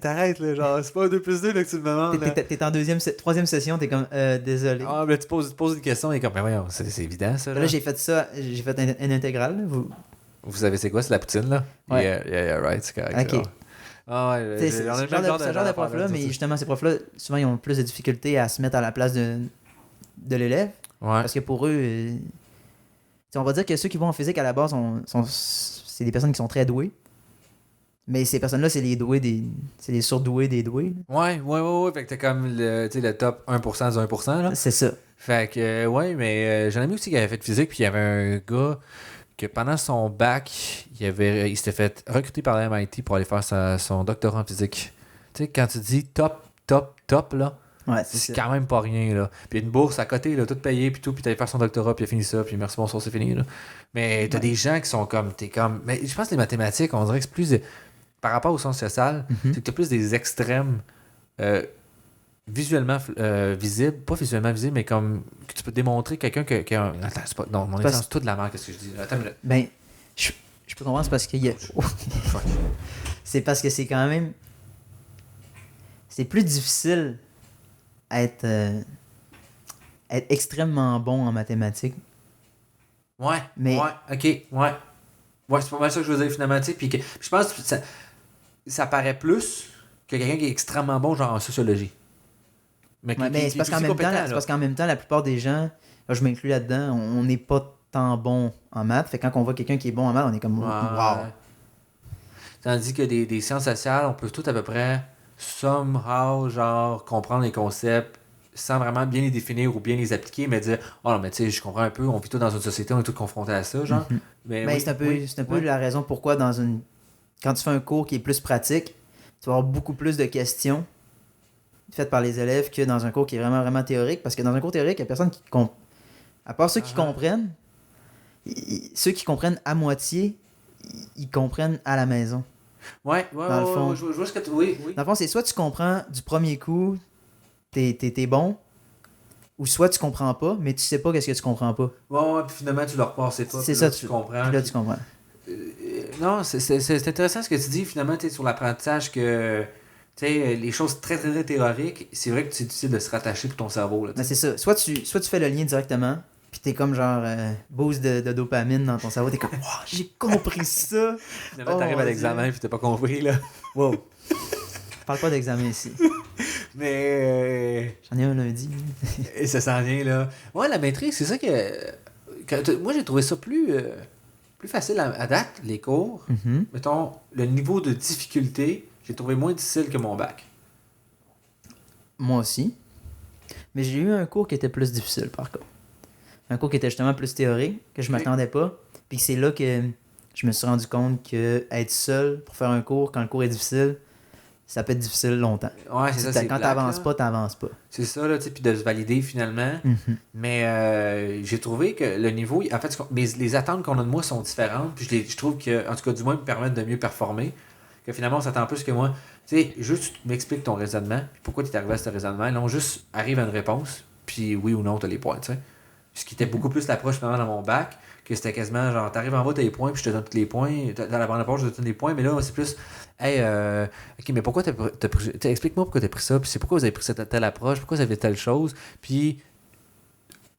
arrête, là, genre, c'est pas un 2 plus 2 là, que tu me demandes. T'es en troisième session, t'es comme, désolé. Ah, mais tu poses une question et comme, mais voyons, c'est évident, ça. Là, j'ai fait ça, j'ai fait une intégrale. Vous savez c'est quoi? C'est la poutine, là? Ouais. Yeah, right, c'est correct. Ok. C'est bon. Ah ouais, C'est ce genre de prof-là, mais justement, ces profs-là, souvent, ils ont plus de difficultés à se mettre à la place de l'élève. Ouais. Parce que pour eux, on va dire que ceux qui vont en physique à la base, c'est des personnes qui sont très douées. Mais ces personnes-là, c'est les surdoués des doués. Ouais. Fait que t'as comme le top 1% du 1%, là. C'est ça. Fait que, ouais, mais j'en ai mis aussi qui avait fait physique, puis il y avait un gars que pendant son bac, il s'était fait recruter par la MIT pour aller faire son doctorat en physique. Tu sais, quand tu dis top, là, Ouais, c'est quand même pas rien, là. Puis une bourse à côté, là, tout payé, puis tout, puis t'allais faire son doctorat, puis il a fini ça, puis merci, bonsoir, c'est fini, là. Mais t'as des gens qui sont comme, mais je pense que les mathématiques, on dirait que c'est plus, par rapport au sens social, c'est que t'as plus des extrêmes visuellement visibles, pas visuellement visibles, mais comme que tu peux démontrer quelqu'un qui a un... Attends, c'est pas... Non, mon exemple, c'est tout de la merde, qu'est-ce que je dis? Attends, ben, je peux comprendre, c'est parce qu'il y a... c'est parce que c'est quand même... C'est plus difficile être extrêmement bon en mathématiques. Ouais, mais... ouais, ok, ouais. Ouais, c'est pas mal ça que je veux dire finalement, tu sais, puis je pense que ça paraît plus que quelqu'un qui est extrêmement bon, genre en sociologie. Mais c'est parce qu'en même temps, la plupart des gens, là, je m'inclus là-dedans, on n'est pas tant bon en maths. Fait que quand on voit quelqu'un qui est bon en maths, on est comme wow. Tandis que des sciences sociales, on peut tout à peu près somehow, genre, comprendre les concepts sans vraiment bien les définir ou bien les appliquer, mais dire oh non, mais tu sais, je comprends un peu, on vit tous dans une société, on est tous confrontés à ça, genre. Mais oui, c'est un peu la raison pourquoi quand tu fais un cours qui est plus pratique, tu vas avoir beaucoup plus de questions faites par les élèves que dans un cours qui est vraiment, vraiment théorique. Parce que dans un cours théorique, il n'y a personne qui comprend. À part ceux qui comprennent, ceux qui comprennent à moitié, ils comprennent à la maison. Ouais, dans le fond. Je vois ce que tu... Oui. Dans le fond, c'est soit tu comprends du premier coup, t'es bon, ou soit tu comprends pas, mais tu sais pas qu'est-ce que tu comprends pas. Ouais, puis finalement, tu le repasses, c'est toi. C'est ça, tu comprends. Puis là, tu comprends. Non, c'est intéressant ce que tu dis, finalement, tu sais, sur l'apprentissage que... Tu sais, les choses très, très, très théoriques, c'est vrai que c'est difficile de se rattacher pour ton cerveau. Là, c'est ça. Soit tu fais le lien directement, puis t'es comme genre boost de dopamine dans ton cerveau, t'es comme wow, j'ai compris ça. Finalement, t'arrives à l'examen puis t'as pas compris, là. Wow. Parle pas d'examen ici. Mais... J'en ai un lundi. Et ça s'en vient, là. Ouais, la maîtrise, c'est ça que... Moi, j'ai trouvé ça plus facile à date, les cours. Mm-hmm. Mettons, le niveau de difficulté, j'ai trouvé moins difficile que mon bac. Moi aussi. Mais j'ai eu un cours qui était plus difficile, par contre. Un cours qui était justement plus théorique, que je m'attendais pas. Puis c'est là que je me suis rendu compte que être seul pour faire un cours, quand le cours est difficile, ça peut être difficile longtemps. Ouais, c'est ça. Quand t'avances pas, t'avances pas. C'est ça, là, tu sais, puis de se valider finalement. Mm-hmm. Mais j'ai trouvé que le niveau, en fait, les attentes qu'on a de moi sont différentes. Puis je trouve que, en tout cas, du moins, me permettent de mieux performer. Que finalement, on s'attend plus que moi. Tu sais, juste tu m'expliques ton raisonnement, puis pourquoi tu es arrivé à ce raisonnement. Non, juste arrive à une réponse, puis oui ou non, tu as les points, tu sais. Ce qui était beaucoup plus l'approche finalement dans mon bac, que c'était quasiment genre, t'arrives en bas, t'as les points, puis je te donne tous les points. Dans la bonne approche, je te donne les points, mais là, c'est plus, hey, ok, mais pourquoi t'as pris, explique-moi pourquoi t'as pris ça, puis c'est pourquoi vous avez pris cette telle approche, pourquoi vous avez telle chose, puis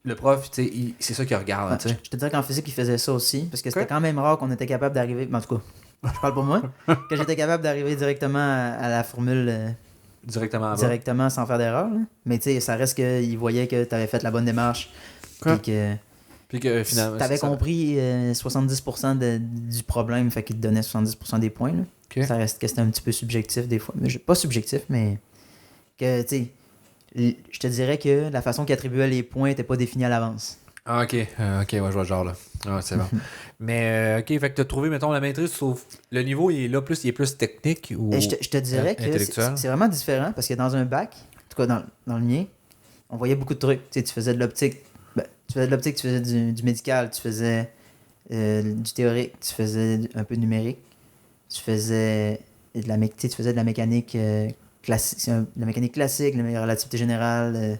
le prof, tu sais, c'est ça qu'il regarde, tu sais. Je te dirais qu'en physique, il faisait ça aussi, parce que c'était quand même rare qu'on était capable d'arriver, en tout cas, je parle pour moi, que j'étais capable d'arriver directement à la formule directement sans faire d'erreur. Là. Mais tu sais, ça reste qu'il voyait que tu avais fait la bonne démarche. Puis que finalement, tu avais compris 70% du problème, fait qu'il te donnait 70% des points. Là. Okay. Ça reste que c'était un petit peu subjectif des fois. Mais pas subjectif, mais que tu sais, je te dirais que la façon qu'il attribuait les points n'était pas définie à l'avance. Ah, ok, ouais, je vois le genre là. Ah, c'est bon. Mais, ok, fait que t'as trouvé, mettons, la maîtrise, sauf le niveau, il est plus technique ou je te dirais que c'est vraiment différent parce que dans un bac, en tout cas dans le mien, on voyait beaucoup de trucs. Tu sais, tu faisais de l'optique, tu faisais du médical, tu faisais du théorique, tu faisais un peu de numérique, tu faisais de la mécanique classique, de la mécanique classique, la relativité générale,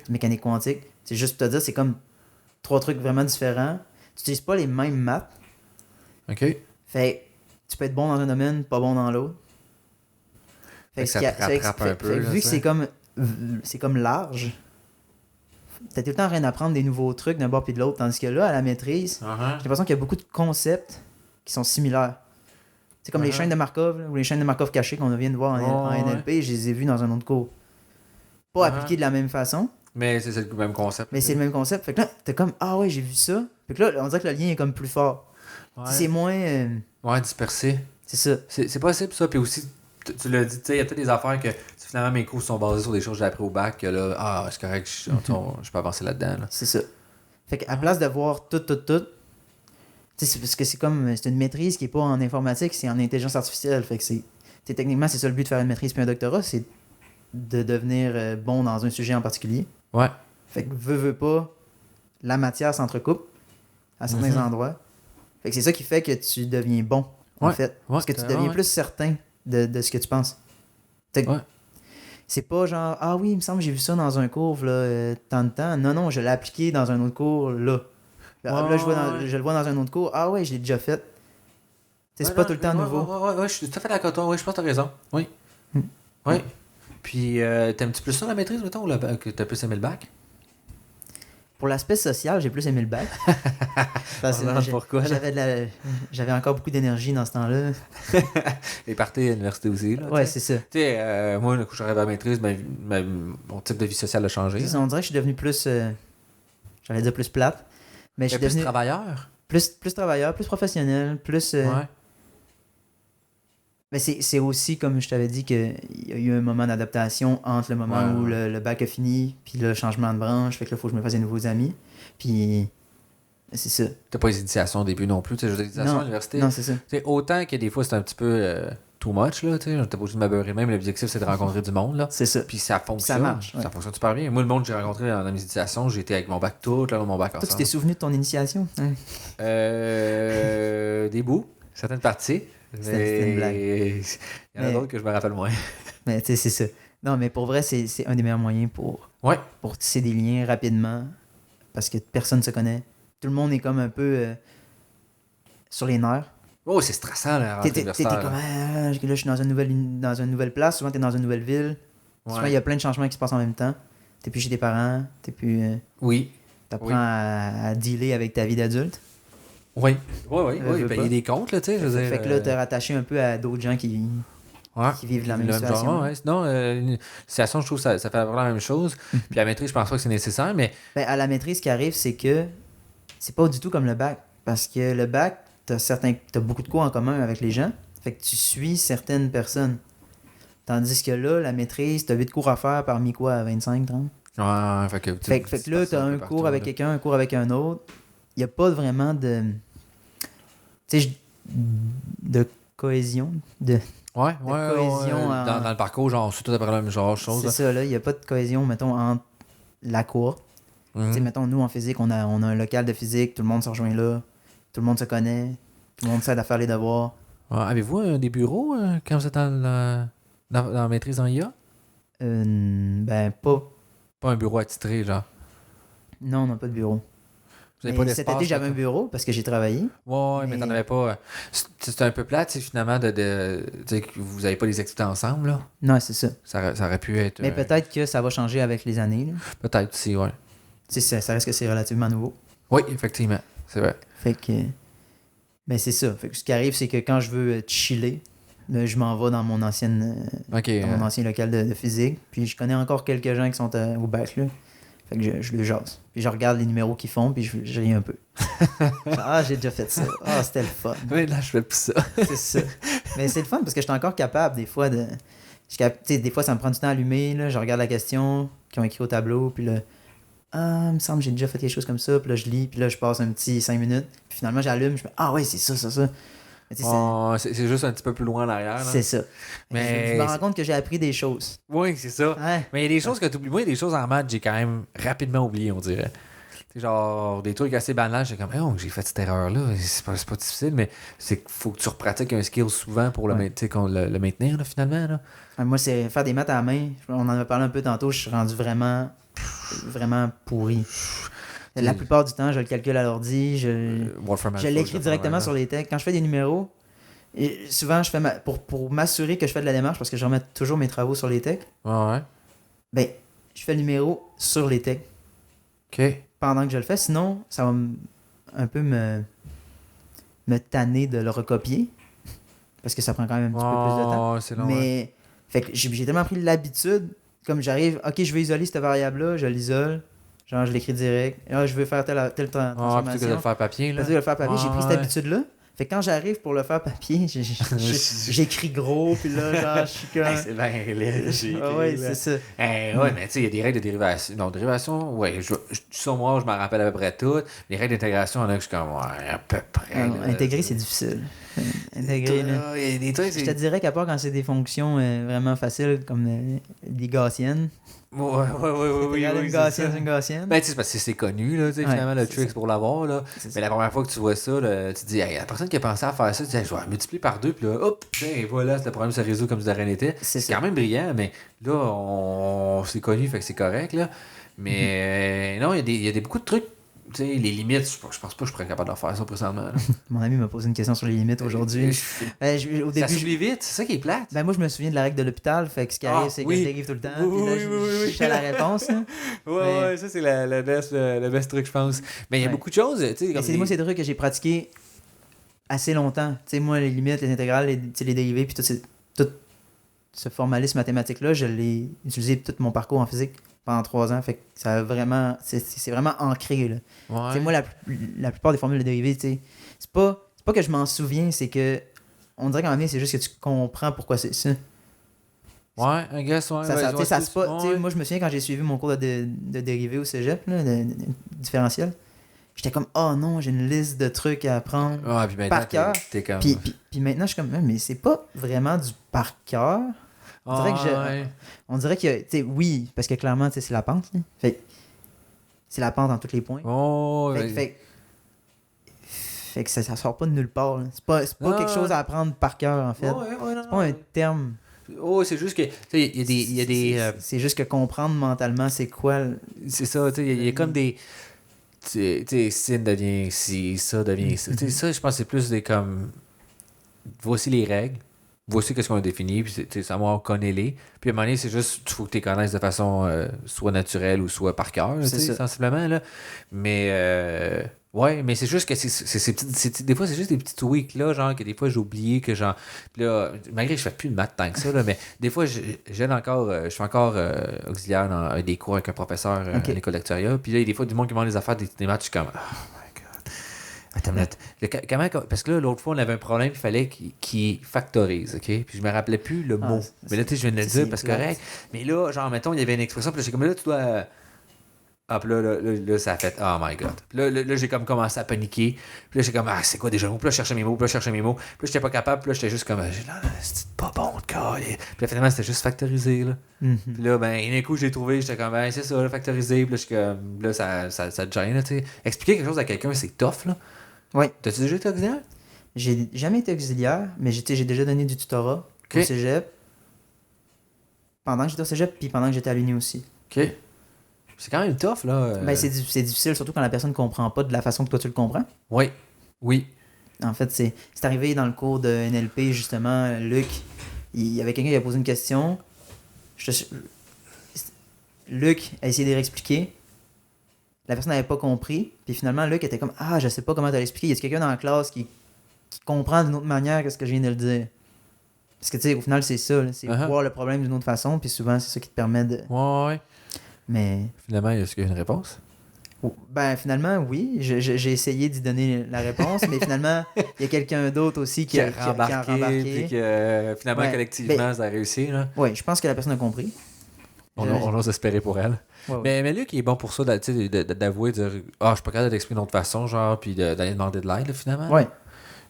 mécanique quantique. C'est juste pour te dire, c'est comme 3 trucs vraiment différents. Tu n'utilises pas les mêmes maths. OK. Fait tu peux être bon dans un domaine, pas bon dans l'autre. Fait que ça te rattrape un peu. Vu que c'est comme large, t'as tout le temps en train d'apprendre des nouveaux trucs d'un bord puis de l'autre. Tandis que là, à la maîtrise, j'ai l'impression qu'il y a beaucoup de concepts qui sont similaires. C'est comme les chaînes de Markov, là, ou les chaînes de Markov cachées qu'on vient de voir en NLP, je les ai vues dans un autre cours. Pas appliquées de la même façon. Mais c'est le même concept. Mais c'est le même concept. Fait que là, t'es comme, ah ouais, j'ai vu ça. Fait que là, on dirait que le lien est comme plus fort. Ouais. C'est moins. Ouais, dispersé. C'est ça. C'est possible ça. Puis aussi, tu l'as dit, tu sais, il y a peut-être des affaires que finalement mes cours sont basés sur des choses que j'ai appris au bac. Que là, c'est correct, je peux avancer là-dedans. Là. C'est ça. Fait qu'à place de voir tout, c'est parce que c'est une maîtrise qui est pas en informatique, c'est en intelligence artificielle. Fait que techniquement, c'est ça le but de faire une maîtrise puis un doctorat, c'est de devenir bon dans un sujet en particulier. Ouais. Fait que veux pas, la matière s'entrecoupe à certains endroits. Fait que c'est ça qui fait que tu deviens bon, en fait. Parce que tu deviens plus certain de ce que tu penses. C'est pas genre, ah oui, il me semble que j'ai vu ça dans un cours, là, tant de temps. Non, je l'ai appliqué dans un autre cours, là. Là, je le vois dans un autre cours. Ah ouais, je l'ai déjà fait. C'est pas tout le temps nouveau. Ouais, je suis tout à fait d'accord avec toi. Ouais, je pense que t'as raison. Oui. Oui. Puis, t'aimes-tu plus ça la maîtrise, mettons, ou que t'as plus aimé le bac? Pour l'aspect social, j'ai plus aimé le bac. Parce que pourquoi? J'avais encore beaucoup d'énergie dans ce temps-là. Les parties à l'université aussi, là. Ouais, c'est ça. Tu sais, moi, quand j'arrive à la maîtrise, mon type de vie sociale a changé. C'est ça, on dirait que je suis devenu plus... j'allais dire plus plate. Mais je suis devenu... plus travailleur? Plus travailleur, plus professionnel, plus... Ouais. Mais c'est aussi, comme je t'avais dit, qu'il y a eu un moment d'adaptation entre le moment où le bac a fini puis le changement de branche. Fait que là, il faut que je me fasse des nouveaux amis. Puis, c'est ça. T'as pas les initiations au début non plus. Tu sais, les initiations à l'université. Non, c'est ça. T'sais, autant que des fois, c'est un petit peu too much, là. Tu sais, t'as pas obligé de m'abeurrer même. L'objectif, c'est de rencontrer du monde, là. C'est ça. Puis ça fonctionne. Ça marche. Ça fonctionne super bien. Moi, le monde que j'ai rencontré dans mes initiations, j'étais avec mon bac tout, là, mon bac ensemble. Toi, tu t'es souvenu de ton initiation? Hein? Des bouts. Certaines parties. C'était une blague. Il y en a d'autres que je me rappelle moins. Mais tu sais, c'est ça. Non, mais pour vrai, c'est un des meilleurs moyens pour tisser des liens rapidement. Parce que personne ne se connaît. Tout le monde est comme un peu sur les nerfs. Oh, c'est stressant, là. T'es comme, là, je suis dans une nouvelle place. Souvent, t'es dans une nouvelle ville. Souvent, il y a plein de changements qui se passent en même temps. T'es plus chez tes parents. T'es plus... Oui. T'apprends à dealer avec ta vie d'adulte. Oui. Payer des comptes, là, tu sais. Fait que là, t'es rattaché un peu à d'autres gens qui vivent la même situation. Sinon, une situation, je trouve que ça fait vraiment la même chose. Puis la maîtrise, je pense pas que c'est nécessaire, mais... Ben, à la maîtrise, ce qui arrive, c'est que c'est pas du tout comme le bac. Parce que le bac, t'as beaucoup de cours en commun avec les gens. Fait que tu suis certaines personnes. Tandis que là, la maîtrise, t'as 8 cours à faire parmi quoi, à 25, 30? Ouais, fait que là, t'as un cours avec quelqu'un, un cours avec un autre. Il n'y a pas vraiment de... Tu sais, de cohésion. Cohésion dans le parcours, genre, c'est tout à peu près la même chose. C'est ça, là. Il n'y a pas de cohésion, mettons, entre la cour. Tu sais, mettons, nous, en physique, on a un local de physique, tout le monde se rejoint là, tout le monde se connaît, tout le monde s'aide à faire les devoirs. Avez-vous des bureaux quand vous êtes dans la maîtrise en IA? Ben, pas. Pas un bureau attitré, genre? Non, on n'a pas de bureau. Vous avez pas d'espace? Cet été, j'avais un bureau parce que j'ai travaillé. Ouais, mais t'en avais pas. C'était un peu plate, finalement, de que vous n'avez pas les activités ensemble, là. Non, c'est ça. Ça aurait pu être. Mais peut-être que ça va changer avec les années, là. Peut-être aussi, ouais. Tu sais, ça reste que c'est relativement nouveau. Oui, effectivement. C'est vrai. Fait que. Ben, c'est ça. Fait que ce qui arrive, c'est que quand je veux chiller, là, je m'en vais dans mon ancien local de physique. Puis je connais encore quelques gens qui sont au bac, là. Fait que je le jase. Puis je regarde les numéros qu'ils font, puis je ris un peu. J'ai déjà fait ça. C'était le fun. Oui, là, je fais plus ça. C'est ça. Mais c'est le fun parce que je suis encore capable, des fois, de... des fois, ça me prend du temps à allumer, là. Je regarde la question qu'ils ont écrit au tableau, puis là... il me semble que j'ai déjà fait quelque chose comme ça. Puis là, je lis, puis là, je passe un petit 5 minutes. Puis finalement, j'allume, je fais oui, c'est ça. C'est juste un petit peu plus loin en arrière. Là. C'est ça. Mais je me rends compte que j'ai appris des choses. Oui, c'est ça. Ouais. Mais il y a des choses que tu oublies. Moi, il y a des choses en maths, j'ai quand même rapidement oublié, on dirait. C'est genre des trucs assez banals. J'ai comme, j'ai fait cette erreur-là. C'est pas difficile, mais c'est qu'il faut que tu repratiques un skill souvent pour le maintenir, là, finalement. Là. Moi, c'est faire des maths à la main. On en a parlé un peu tantôt. Je suis rendu vraiment pourri. La plupart du temps, je le calcule à l'ordi. Je l'écris directement sur les textes. Quand je fais des numéros, et souvent, je fais pour m'assurer que je fais de la démarche, parce que je remets toujours mes travaux sur les textes. Ouais. Ben, je fais le numéro sur les textes. OK. Pendant que je le fais. Sinon, ça va un peu me me tanner de le recopier. Parce que ça prend quand même un petit peu plus de temps. C'est long, Mais, fait que j'ai tellement pris l'habitude, comme j'arrive, ok, je veux isoler cette variable-là, je l'isole. Genre, je l'écris direct. Ah, je veux faire telle transformation. Plutôt que de le faire papier, là. Plutôt que de le faire papier, j'ai pris cette habitude-là. Fait que quand j'arrive pour le faire papier, j'écris gros, puis là, genre, je suis comme... C'est bien laid, ouais, c'est ça. Ouais, mais tu sais, il y a des règles de dérivation. Non, dérivation, ouais, sur moi, je m'en rappelle à peu près toutes. Les règles d'intégration, il y en a que je suis comme, ouais, à peu près. Intégrer, c'est difficile. Intégrer, là. Il y a des trucs, Je te dirais qu'à part quand c'est des fonctions vraiment faciles, comme des gaussiennes. Oui. Une gaussienne, c'est une gaussienne. Ben, tu sais, parce que c'est connu, là, tu sais, finalement, le trick pour l'avoir, là. Mais la première fois que tu vois ça, là, tu te dis, hey, la personne qui a pensé à faire ça, tu dis, hey, je vais multiplier par 2, puis là, hop, et voilà, le problème se résout comme si de rien n'était. C'est quand même brillant, mais là, c'est connu, fait que c'est correct, là. Mais non, il y a beaucoup de trucs. Tu sais, les limites, je pense pas que je pourrais être capable de faire ça présentement. Mon ami m'a posé une question sur les limites aujourd'hui. Au début, ça s'oublie vite, c'est ça qui est plate. Ben moi, je me souviens de la règle de l'hôpital, fait que ce qui arrive, c'est que je dérive tout le temps. Puis là, je cherche la réponse. Ouais, ça, c'est le best truc, je pense. Mais il y a beaucoup de choses. Moi, c'est des trucs que j'ai pratiqués assez longtemps. Tu sais, moi, les limites, les intégrales, les dérivés, puis tout ce formalisme mathématique-là, je l'ai utilisé tout mon parcours en physique pendant 3 ans. Fait que ça a vraiment... C'est vraiment ancré, là. Ouais. Moi, la plupart des formules de dérivés, c'est pas que je m'en souviens, c'est que on dirait qu'en même c'est juste que tu comprends pourquoi c'est ça. Ouais, I guess, ouais. Moi, je me souviens quand j'ai suivi mon cours de dérivés au cégep, là, de différentiel, j'étais comme, oh non, j'ai une liste de trucs à apprendre par cœur. Puis maintenant, je suis comme, mais c'est pas vraiment du par cœur. On dirait que, tu sais, oui, parce que clairement, c'est la pente. Là. Fait c'est la pente dans tous les points. Fait que ça sort pas de nulle part. Là. C'est pas quelque chose à apprendre par cœur, en fait. C'est pas un terme. C'est juste que, tu sais, il y a des... C'est juste que comprendre mentalement, c'est quoi... C'est ça, tu sais, il y a comme des... Tu sais, sin devient ci, ça devient ça. Tu sais, ça, je pense que c'est plus des comme... Voici les règles. Voici qu'est-ce qu'on a défini, puis savoir connaît-les. Puis à un moment donné, c'est juste, il faut que tu les connaisses de façon soit naturelle ou soit par cœur, sensiblement. Là. Mais, ouais, mais c'est juste que des fois, c'est juste des petits tweaks, là, genre, que des fois, j'ai oublié que, genre, puis là, malgré que je fais plus de maths tant que ça, là, mais des fois, je suis encore auxiliaire dans des cours avec un professeur à l'école d'actuariat, puis là, il y a des fois, du monde qui demande les affaires des maths, je suis comme... Parce que là, l'autre fois, on avait un problème, il fallait qu'il factorise, OK? Puis je me rappelais plus le mot. Mais là, tu sais, je viens de le dire parce que correct. Mais là, genre, mettons, il y avait une expression, puis là, j'ai comme là, tu dois. Ah, puis là, ça a fait, oh my god. Puis là, j'ai comme commencé à paniquer. Puis là, j'ai comme, c'est quoi déjà le mot? Puis là, je cherchais mes mots, Puis là, j'étais pas capable. Puis là, j'étais juste comme, c'est pas bon, le cas. Puis là, finalement, c'était juste factorisé, là. Puis là, d'un coup, j'ai trouvé, j'étais comme, c'est ça, factorisé. Puis là, je suis comme, là, ça te gêne, là, tu sais. Expliquer quelque chose à quelqu'un, c'est tough, là. Oui. T'as-tu déjà été auxiliaire? J'ai jamais été auxiliaire, mais j'ai déjà donné du tutorat au cégep. Pendant que j'étais au cégep, puis pendant que j'étais à l'Uni aussi. OK. C'est quand même tough, là. Ben, c'est difficile, surtout quand la personne ne comprend pas de la façon que toi tu le comprends. Oui. En fait, c'est arrivé dans le cours de NLP, justement, Luc. Il y avait quelqu'un qui a posé une question. Luc a essayé de réexpliquer. La personne n'avait pas compris. Puis finalement, Luc était comme, je sais pas comment t'as l'expliqué. Il y a quelqu'un dans la classe qui comprend d'une autre manière que ce que je viens de le dire. Parce que, tu sais, au final, c'est ça. Là, c'est voir le problème d'une autre façon. Puis souvent, c'est ça qui te permet de... Ouais. Mais... Finalement, est-ce qu'il y a une réponse? Ben, finalement, oui. J'ai essayé d'y donner la réponse. Mais finalement, il y a quelqu'un d'autre aussi qui a rembarqué. Puis que finalement, collectivement, ça a réussi. Oui, je pense que la personne a compris. On ose espérer pour elle. Ouais. Mais Luc, il est bon pour ça, d'avouer, de dire je suis pas capable d'exprimer d'une autre façon, genre, puis d'aller demander de l'aide, finalement. Ouais.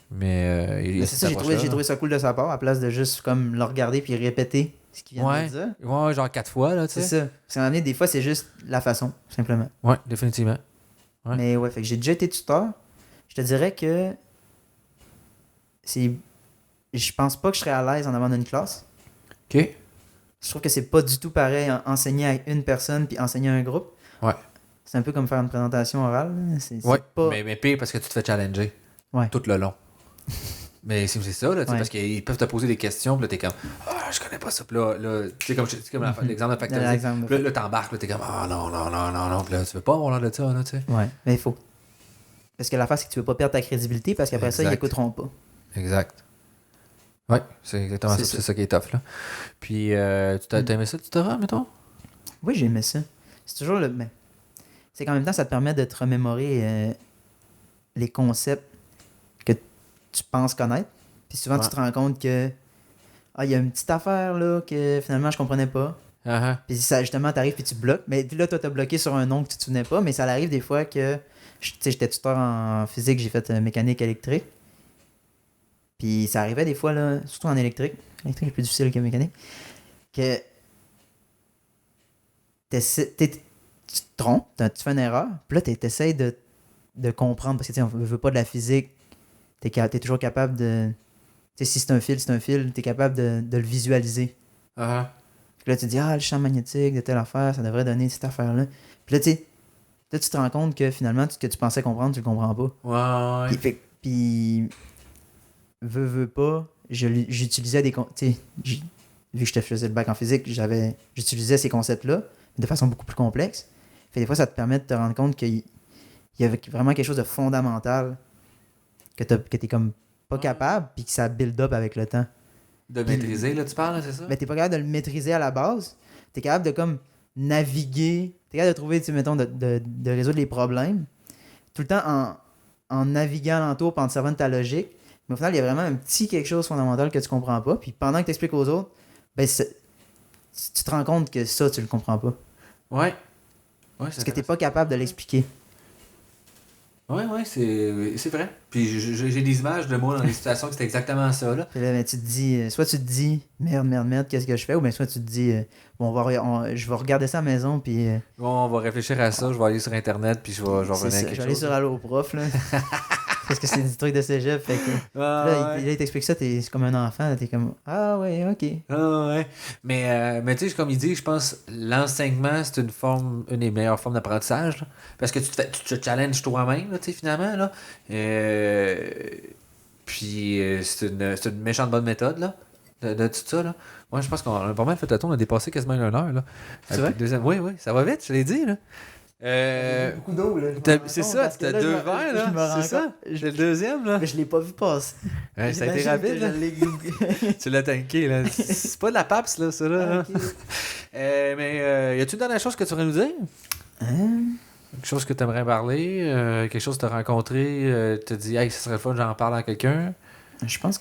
Mais c'est ça, j'ai trouvé ça cool de sa part, à place de juste comme le regarder puis répéter ce qu'il vient de dire. Ouais, genre 4 fois, là, tu sais. C'est ça. Parce qu'à un moment donné, des fois, c'est juste la façon, simplement. Ouais, définitivement. Ouais. Mais ouais, fait que j'ai déjà été tuteur. Je te dirais que je pense pas que je serais à l'aise en avant d'une classe. OK. Je trouve que c'est pas du tout pareil enseigner à une personne puis enseigner à un groupe. Ouais. C'est un peu comme faire une présentation orale. C'est pas... mais pire parce que tu te fais challenger tout le long. Mais c'est ça, là, parce qu'ils peuvent te poser des questions, puis là, t'es comme, je connais pas ça. Puis là tu sais, comme l'exemple de factorisé. Puis là, t'embarques, puis t'es comme, non, puis là, tu veux pas avoir l'air de ça, là, tu sais. Ouais, mais il faut. Parce que l'affaire, c'est que tu veux pas perdre ta crédibilité parce qu'après ça, ils écouteront pas. Exact. Ouais, c'est exactement ça. C'est ça qui est tough, là. Puis, t'as aimé ça, tutorat, mettons? Oui, j'ai aimé ça. C'est toujours le... Mais c'est qu'en même temps, ça te permet de te remémorer les concepts que tu penses connaître. Puis souvent, tu te rends compte que il y a une petite affaire là que finalement, je comprenais pas. Puis ça, justement, t'arrives puis tu bloques. Mais puis là, toi, t'as bloqué sur un nom que tu te souvenais pas. Mais ça arrive des fois que... Tu sais, j'étais tuteur en physique, j'ai fait mécanique électrique. Puis ça arrivait des fois, là, surtout en électrique. L'électrique est plus difficile que mécanique. Que tu te trompes, tu fais une erreur. Puis là, tu essaies de comprendre. Parce que, tu sais, on veut pas de la physique. Tu es toujours capable de... Tu sais, si c'est un fil, tu es capable de le visualiser. Puis là, tu te dis, le champ magnétique de telle affaire, ça devrait donner cette affaire-là. Puis là, tu sais, là, tu te rends compte que finalement, ce que tu pensais comprendre, tu le comprends pas. Ouais. Puis veux pas, j'utilisais des... Tu sais, vu que je te faisais le bac en physique, j'utilisais ces concepts-là de façon beaucoup plus complexe. Fait des fois, ça te permet de te rendre compte qu'il y avait vraiment quelque chose de fondamental que t'es comme pas capable, puis que ça build up avec le temps. De maîtriser, là, tu parles, c'est ça? Mais t'es pas capable de le maîtriser à la base. T'es capable de comme naviguer. T'es capable de trouver, tu sais, mettons, de résoudre les problèmes. Tout le temps en naviguant alentour, puis en te servant de ta logique. Mais au final, il y a vraiment un petit quelque chose fondamental que tu comprends pas. Puis pendant que tu expliques aux autres, ben tu te rends compte que ça, tu le comprends pas. Ouais. Parce que t'es pas capable de l'expliquer. Ouais, c'est vrai. Puis j'ai des images de moi dans des situations que c'était exactement ça, là. Puis là, ben, tu te dis, soit tu te dis, merde, qu'est-ce que je fais? Ou bien soit tu te dis, je vais regarder ça à la maison, puis... Bon, on va réfléchir à ça, je vais aller sur Internet, puis je vais revenir avec quelque chose. Je vais aller sur Allo Prof, là. Parce que c'est des trucs de cégep, fait que... là, il t'explique ça, c'est comme un enfant, t'es comme, ouais, ok. Ouais. Mais tu sais, comme il dit, je pense l'enseignement, c'est une des meilleures formes d'apprentissage, là. Parce que tu te challenges toi-même, là, tu sais, finalement, là. Puis c'est une méchante bonne méthode, là, de tout ça, là. Moi, je pense qu'on a pas mal fait le tour, on a dépassé quasiment 1 heure, là. C'est vrai? Oui, ça va vite, je l'ai dit, là. Beaucoup d'eau, là. C'est ça, t'as 2 verres, là. C'est ça. J'ai le deuxième, là. Mais je l'ai pas vu passer. Ouais, ça a été rapide, là. Tu l'as tanké, là. C'est pas de la PAPS, là, ça, là. Okay. Mais y a-tu une dernière chose que tu voudrais nous dire? Quelque chose que tu aimerais parler? Quelque chose que tu as rencontré? Tu te dis, hey, ça serait le fun, j'en parle à quelqu'un? Je pense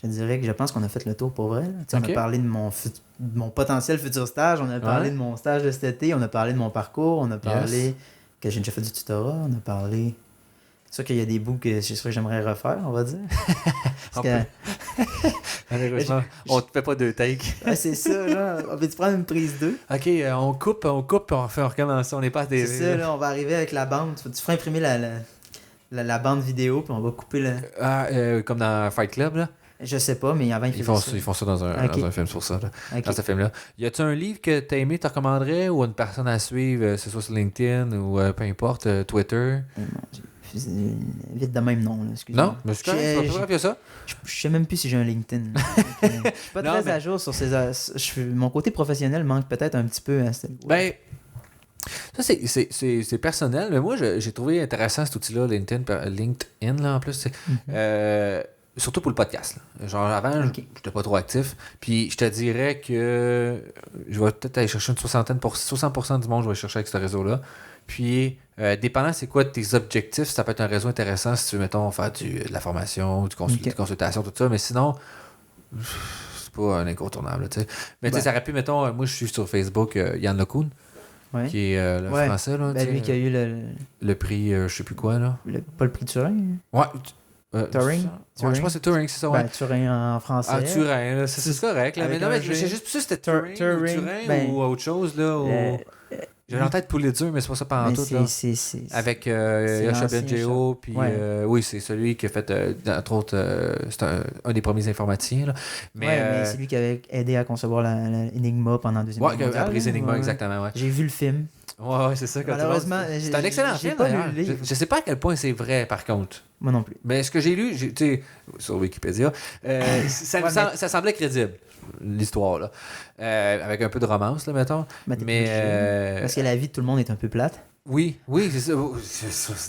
je pense qu'on a fait le tour pour vrai. On a parlé de mon potentiel futur stage, on a parlé de mon stage de cet été, on a parlé de mon parcours, on a parlé que j'ai déjà fait du tutorat, on a parlé... C'est sûr qu'il y a des bouts que c'est sûr que j'aimerais refaire, on va dire. Malheureusement, on te fait pas 2 takes. C'est ça, genre, on peut-tu prendre une prise 2? Ok, on coupe, puis on recommence. On n'est pas à des... C'est ça, là, on va arriver avec la bande. Tu feras imprimer la bande vidéo, puis on va couper le... comme dans Fight Club, là? Je sais pas, mais avant, ils font ça dans un film sur ça, là. Dans ce film-là. Y a-tu un livre que t'as aimé, t'as recommanderais, ou une personne à suivre, que ce soit sur LinkedIn ou peu importe, Twitter? Vite de même nom, là, excuse-moi. Non, mais c'est pas grave, ça. Je sais même plus si j'ai un LinkedIn. Je suis pas très à jour sur ces... Mon côté professionnel manque peut-être un petit peu. Ben, ça, c'est personnel, mais moi, j'ai trouvé intéressant cet outil-là, LinkedIn, là, en plus. Surtout pour le podcast, là. Genre, avant, j'étais pas trop actif. Puis, je te dirais que je vais peut-être aller chercher une 60% du monde, je vais chercher avec ce réseau-là. Puis, dépendant c'est quoi tes objectifs, ça peut être un réseau intéressant si tu veux, mettons, faire de la formation, de consultation, tout ça. Mais sinon, c'est pas un incontournable, tu sais. Mais tu sais, ça aurait pu, mettons, moi, je suis sur Facebook, Yann LeCun, qui est le français, là. Lui qui a eu le prix, je sais plus quoi, là. Pas le prix Turing? Ouais. Turing? Je pense que c'est Turing, c'est ça, ouais. Turing en français. Turing, c'est correct, là. Mais non, mais j'ai juste plus sûr que c'était Turing ou autre chose, là. J'avais en tête Pulitzer, mais c'est pas ça pendant tout, là. Avec Yoshua Bengio, puis oui, c'est celui qui a fait, entre autres, c'est un des premiers informaticiens, là. Mais c'est lui qui avait aidé à concevoir l'Enigma pendant la Deuxième Guerre mondiale. Ouais, après Enigma, exactement, ouais. J'ai vu le film. Ouais, c'est ça. Malheureusement, c'est un excellent film, d'ailleurs. Je sais pas à quel point c'est vrai, par contre. Moi non plus. Mais ce que j'ai lu, tu sais, sur Wikipédia, ça semblait crédible, l'histoire, là. Avec un peu de romance, là, mettons. Mais parce que la vie de tout le monde est un peu plate. Oui, c'est ça.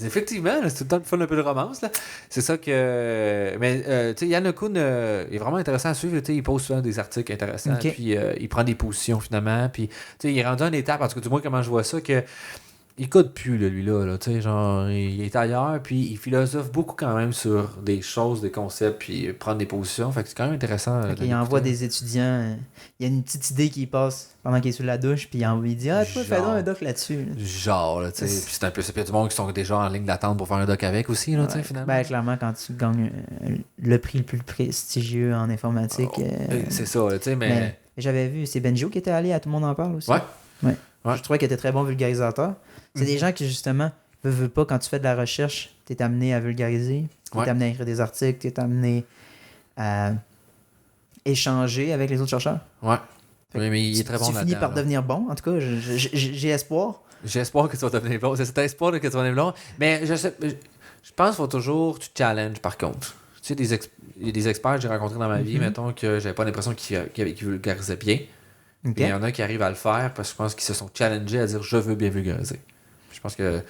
Effectivement, là, c'est tout le temps le fun un peu de romance. Là. C'est ça que. Mais, tu sais, Yann LeCun est vraiment intéressant à suivre. Là, il pose souvent des articles intéressants. Ok. Puis, il prend des positions finalement. Puis, tu sais, il est rendu à une étape, parce que du moins, comment je vois ça, que. Il code plus, là, lui-là. Tu sais, genre, il est ailleurs. Puis, il philosophe beaucoup quand même sur des choses, des concepts. Puis, prendre des positions. Fait que c'est quand même intéressant. Fait qu'il envoie des étudiants. Il y a une petite idée qui passe pendant qu'il est sous la douche. Puis il dit toi, fais donc un doc là-dessus. Là. Genre, là, tu sais. Puis, c'est un peu. Il y a du monde qui sont déjà en ligne d'attente pour faire un doc avec aussi, là, tu sais, finalement. Ben, clairement, quand tu gagnes le prix le plus prestigieux en informatique. C'est ça, tu sais, mais j'avais vu, c'est Benjo qui était allé à Tout le monde en parle aussi. Ouais. Je trouvais qu'il était très bon vulgarisateur. C'est des gens qui, justement, veulent pas, quand tu fais de la recherche, t'es amené à vulgariser, t'es amené à écrire des articles, t'es amené à échanger avec les autres chercheurs. Ouais. Oui, mais il est très bon là-dedans. Tu finis par devenir bon, en tout cas, j'ai espoir. J'ai espoir que tu vas devenir bon. C'est cet espoir que tu vas devenir bon. Mais je pense qu'il faut toujours tu challenges, par contre. Tu sais, il y a des experts que j'ai rencontrés dans ma vie, mettons, que j'avais pas l'impression qu'ils vulgarisaient bien. Okay. Il y en a qui arrivent à le faire parce que je pense qu'ils se sont challengés à dire je veux bien vulgariser. Je pense que,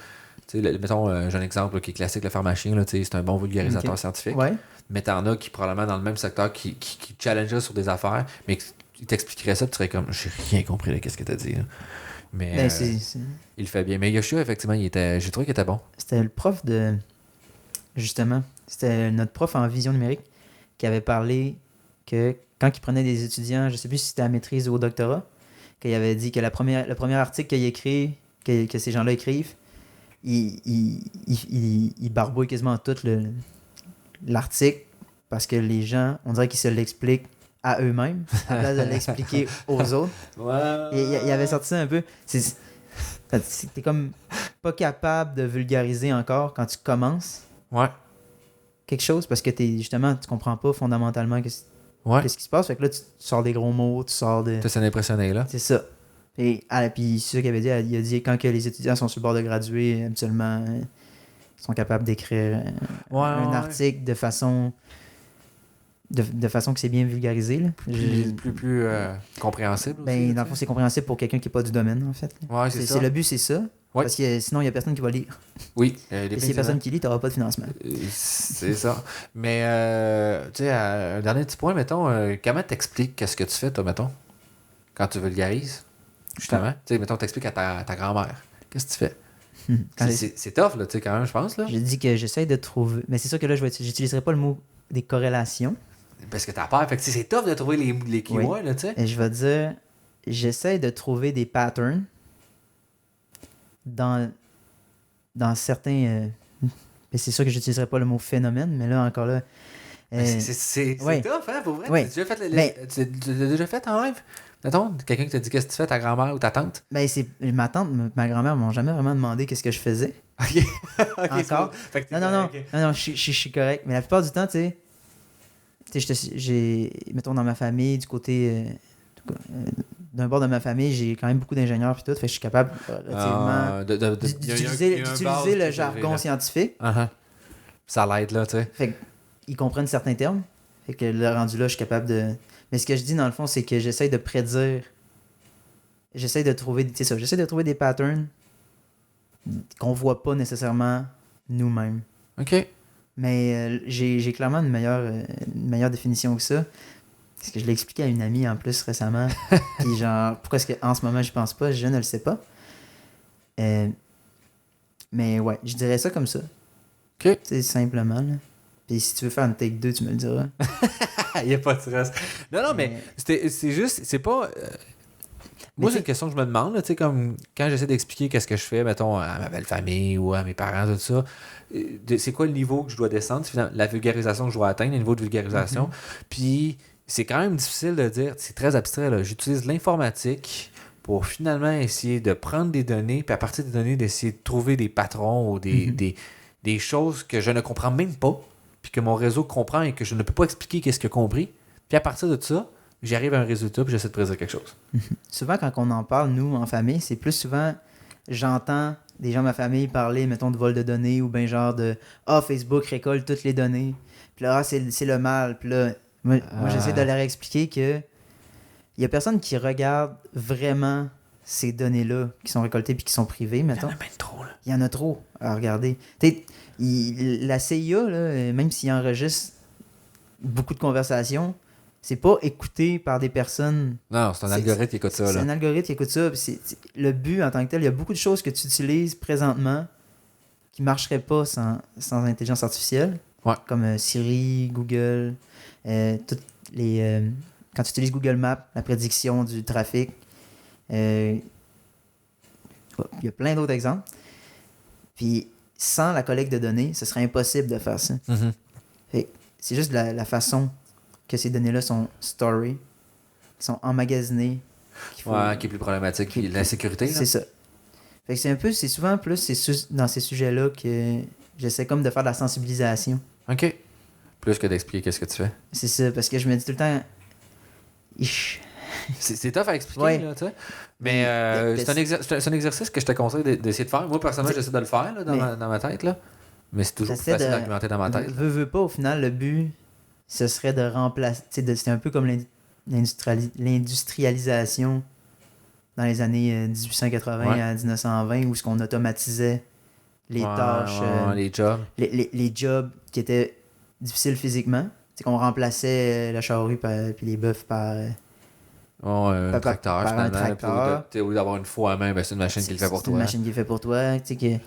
tu sais, mettons, j'ai un exemple là, qui est classique, le pharmacien, là, c'est un bon vulgarisateur scientifique. Ouais. Mais t'en as qui, probablement, dans le même secteur, qui challengerait sur des affaires, mais qui t'expliquerait ça, tu serais comme, j'ai rien compris de qu'est-ce que t'as dit. Là. Mais il le fait bien. Mais Yoshio, effectivement, j'ai trouvé qu'il était bon. C'était le prof de. Justement, c'était notre prof en vision numérique qui avait parlé que quand il prenait des étudiants, je sais plus si c'était à maîtrise ou au doctorat, qu'il avait dit que le premier article qu'il écrit, que ces gens-là écrivent, il barbouille quasiment tout l'article parce que les gens, on dirait qu'ils se l'expliquent à eux-mêmes à la place de l'expliquer aux autres. Ouais. Et il avait sorti ça un peu. T'es comme pas capable de vulgariser encore quand tu commences quelque chose parce que justement, tu comprends pas fondamentalement qu'est-ce qui se passe. Fait que là, tu sors des gros mots, tu sors de... Ça impressionné, là. C'est ça. Et puis c'est ça qu'il avait dit. Il a dit quand que les étudiants sont sur le bord de graduer, habituellement, ils sont capables d'écrire un article de façon que c'est bien vulgarisé. Là. Plus compréhensible. Ben, aussi, dans le fond, c'est compréhensible pour quelqu'un qui n'est pas du domaine, en fait. Ouais, c'est ça. Le but, c'est ça. Ouais. Parce que sinon, il n'y a personne qui va lire. Oui. Et s'il n'y a personne qui lit, tu n'auras pas de financement. C'est ça. Mais, tu sais, un dernier petit point, mettons, comment t'expliques qu'est-ce que tu fais, toi, mettons, quand tu vulgarises, justement? Tu sais, mettons, t'expliques à ta grand-mère. Qu'est-ce que tu fais? C'est tough, là, tu sais, quand même, je pense, là. Je dis que j'essaie de trouver... Mais c'est sûr que là, j'utiliserai pas le mot des corrélations. Parce que t'as peur. Fait que c'est tough de trouver les keywords, là, tu sais. Et je vais dire, j'essaie de trouver des patterns dans certains... mais c'est sûr que j'utiliserai pas le mot phénomène, mais là, encore là... c'est tough, hein, pour vrai? Ouais. Tu l'as déjà fait en live? Mettons, quelqu'un qui t'a dit qu'est-ce que tu fais, ta grand-mère ou ta tante? Ben, ma tante, ma grand-mère m'ont jamais vraiment demandé qu'est-ce que je faisais. OK. Encore. Non, je suis correct. Mais la plupart du temps, tu sais, mettons, dans ma famille, du côté... d'un bord de ma famille, j'ai quand même beaucoup d'ingénieurs puis tout, fait que je suis capable relativement d'utiliser le jargon scientifique. Ça l'aide, là, tu sais. Fait qu'ils comprennent certains termes. Fait que le rendu là, je suis capable de... Mais ce que je dis, dans le fond, c'est que j'essaie de prédire... J'essaie de trouver des patterns qu'on voit pas nécessairement nous-mêmes. OK. Mais j'ai clairement une meilleure définition que ça. Parce que je l'ai expliqué à une amie en plus récemment. Puis genre, pourquoi est-ce qu'en ce moment, je pense pas? Je ne le sais pas. Mais ouais, je dirais ça comme ça. OK. C'est simplement, là. Puis si tu veux faire une take 2, tu me le diras. Il n'y a pas de stress. Non, mais c'est juste, c'est pas... Moi, c'est une question que je me demande, tu sais, comme quand j'essaie d'expliquer qu'est-ce que je fais, mettons, à ma belle famille ou à mes parents, tout ça, c'est quoi le niveau que je dois descendre, la vulgarisation que je dois atteindre, le niveau de vulgarisation. Puis, c'est quand même difficile de dire, c'est très abstrait, là. J'utilise l'informatique pour finalement essayer de prendre des données, puis à partir des données, d'essayer de trouver des patrons ou des choses que je ne comprends même pas, puis que mon réseau comprend et que je ne peux pas expliquer qu'est-ce qu'il a compris. Puis à partir de ça, j'arrive à un résultat puis j'essaie de prédire quelque chose. Souvent, quand on en parle, nous, en famille, c'est plus souvent, j'entends des gens de ma famille parler, mettons, de vol de données ou bien genre de « Ah, Facebook récolte toutes les données. » Puis là, c'est le mal. Puis là, moi j'essaie de leur expliquer que il y a personne qui regarde vraiment ces données-là qui sont récoltées puis qui sont privées, mettons. Il y en a même trop, là. Il y en a trop à regarder. La CIA, là, même s'il enregistre beaucoup de conversations, c'est pas écouté par des personnes. Non, c'est un algorithme qui écoute ça. C'est Là. un algorithme qui écoute ça. Le but en tant que tel, il y a beaucoup de choses que tu utilises présentement qui marcheraient pas sans intelligence artificielle. Ouais. Comme Siri, Google, toutes les, quand tu utilises Google Maps, la prédiction du trafic. Il y a plein d'autres exemples. Puis sans la collecte de données, ce serait impossible de faire ça. Mm-hmm. C'est juste la façon que ces données-là sont storées, qui sont emmagasinées. Qui est plus problématique. Puis la sécurité. Là. C'est ça. Fait que c'est souvent plus dans ces sujets-là que j'essaie comme de faire de la sensibilisation. OK. Plus que d'expliquer qu'est-ce que tu fais. C'est ça, parce que je me dis tout le temps... C'est tough à expliquer, ouais. là, tu sais. Mais c'est un exercice que je te conseille d'essayer de faire. Moi, personnellement, j'essaie de le faire là, dans ma tête, là. Mais c'est toujours plus facile d'argumenter dans ma tête. Veux pas, au final, le but, ce serait de remplacer... C'est un peu comme l'industrialisation dans les années 1880 à 1920, où ce qu'on automatisait les tâches... les jobs. Les jobs qui étaient difficiles physiquement. C'est qu'on remplaçait la charrue puis les bœufs par... un tracteur, par un finalement. tracteur. Au lieu d'avoir une fois à main, ben, c'est une machine qui le fait pour toi. C'est une machine qui le fait pour toi. Tu sais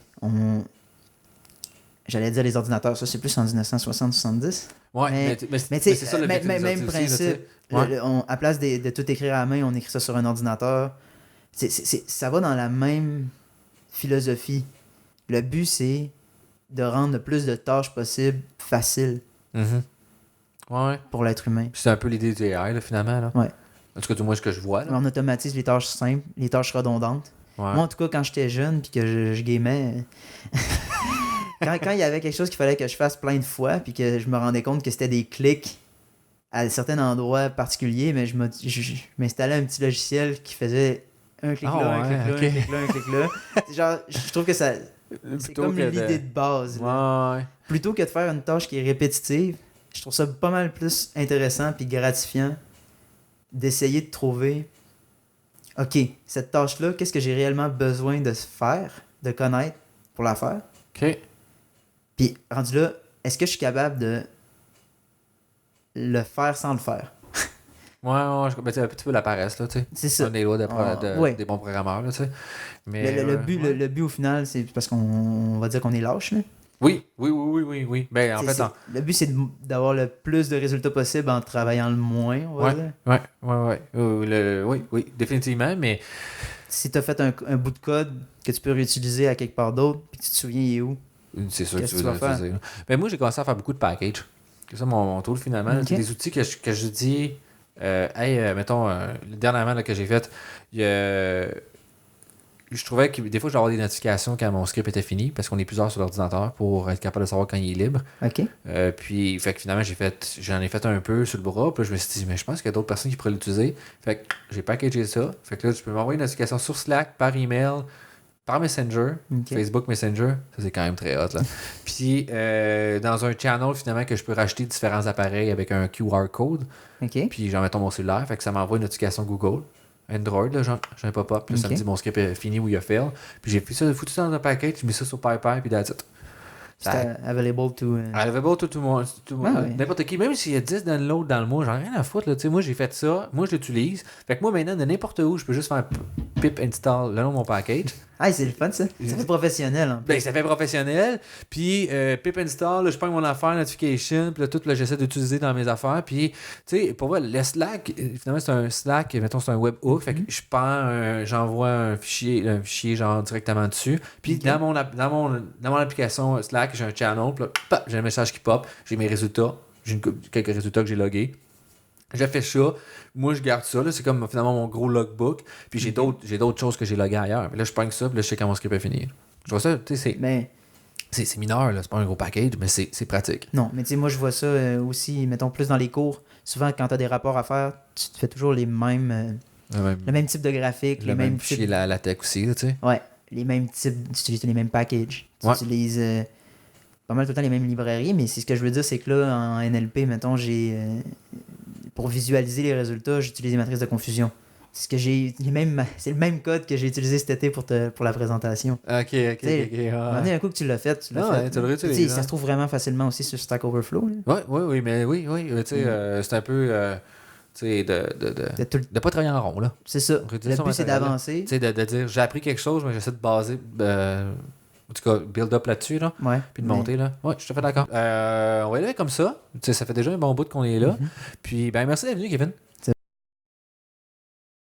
j'allais dire les ordinateurs, ça c'est plus en 1960-70. Ouais, mais c'est ça le but même principe. À place de tout écrire à la main, on écrit ça sur un ordinateur. Ça va dans la même philosophie. Le but, c'est de rendre le plus de tâches possibles faciles pour l'être humain. C'est un peu l'idée du AI, là, finalement. Là. Ouais. En tout cas, du moins, ce que je vois. Là. On automatise les tâches simples, les tâches redondantes. Ouais. Moi, en tout cas, quand j'étais jeune puis que je gamais, quand il y avait quelque chose qu'il fallait que je fasse plein de fois puis que je me rendais compte que c'était des clics à certains endroits particuliers, mais je m'installais un petit logiciel qui faisait un clic là, un clic là, un clic là, un clic là. Genre, je trouve que ça... C'est comme l'idée de base. Là. Ouais. Plutôt que de faire une tâche qui est répétitive, je trouve ça pas mal plus intéressant puis gratifiant d'essayer de trouver OK, cette tâche-là, qu'est-ce que j'ai réellement besoin de faire, de connaître pour la faire? OK. Puis, rendu là, est-ce que je suis capable de le faire sans le faire? C'est un petit peu la paresse, là, tu sais. C'est ça. On est loin des bons programmeurs, là, tu sais. Mais le but, au final, c'est parce qu'on va dire qu'on est lâche, là. Oui. Ben, en fait, le but, c'est d'avoir le plus de résultats possible en travaillant le moins, on va dire. Oui, définitivement, mais... Si tu as fait un bout de code que tu peux réutiliser à quelque part d'autre, puis tu te souviens, il est où? C'est sûr que tu veux l'utiliser. Ben, moi, j'ai commencé à faire beaucoup de packages. C'est ça mon tool, finalement. Okay. C'est des outils que je dis... mettons, dernièrement là, que j'ai fait, je trouvais que des fois, je dois avoir des notifications quand mon script était fini, parce qu'on est plusieurs sur l'ordinateur pour être capable de savoir quand il est libre. OK. Puis, fait que finalement, j'en ai fait un peu sur le bras, puis je me suis dit, mais je pense qu'il y a d'autres personnes qui pourraient l'utiliser. Fait que j'ai packagé ça. Fait que là, tu peux m'envoyer une notification sur Slack, par email, par Messenger, Facebook Messenger. Ça, c'est quand même très hot, là. Puis, dans un channel, finalement, que je peux racheter différents appareils avec un QR code. OK. Puis, j'en mets mon cellulaire. Fait que ça m'envoie une notification Google. Android, là, j'ai un pop-up. Puis ça me dit mon script est fini ou il a fail. Puis, j'ai foutu ça dans un package, j'ai mis ça sur PyPy, puis that's it. C'est available to... Available to tout le monde. N'importe qui. Même s'il y a 10 downloads dans le mois, j'en ai rien à foutre. Là. Moi, j'ai fait ça. Moi, je l'utilise. Fait que moi, maintenant, de n'importe où, je peux juste faire pip install le nom de mon package. Ah, c'est le fun, ça. Ça fait professionnel. En ben, ça fait professionnel. Puis, pip install, là, je prends mon affaire, notification. Puis là, tout, là, j'essaie d'utiliser dans mes affaires. Puis, tu sais, pour voir, le Slack, finalement, c'est un Slack, mettons, c'est un webhook. Fait que je prends, j'envoie un fichier, genre, directement dessus. Puis, dans mon application Slack, j'ai un channel. Puis là, j'ai un message qui pop. J'ai mes résultats. J'ai quelques résultats que j'ai logués. J'ai fait ça. Moi, je garde ça. Là. C'est comme finalement mon gros logbook. Puis j'ai d'autres choses que j'ai loguées ailleurs. Mais là, je prends ça. Puis là, je sais quand mon script est fini. Je vois ça. Tu sais, c'est mineur. Là. C'est pas un gros package, mais c'est pratique. Non, mais tu sais, moi, je vois ça aussi, mettons, plus dans les cours. Souvent, quand tu as des rapports à faire, tu te fais toujours le même type de graphique. Le même fichier la tech aussi, tu sais. Ouais. Les mêmes types. Tu utilises les mêmes packages. Tu utilises pas mal tout le temps les mêmes librairies. Mais c'est ce que je veux dire, c'est que là, en NLP, mettons, j'ai... pour visualiser les résultats, j'utilise les matrices de confusion. C'est le même code que j'ai utilisé cet été pour la présentation. Ok. Un coup que tu l'as fait, tu l'as fait. Tu le réutilises. Ça se trouve vraiment facilement aussi sur Stack Overflow. Oui, tu sais, c'est un peu... tu sais, de pas travailler en rond, là. C'est ça. Le but, c'est d'avancer. Tu sais, de dire, j'ai appris quelque chose, mais j'essaie de baser... en tout cas, build up là-dessus, là. Ouais. Puis de monter, là. Ouais, je suis tout à fait d'accord. On va y aller comme ça. Tu sais, ça fait déjà un bon bout qu'on est là. Puis, ben merci d'être venu, Kevin.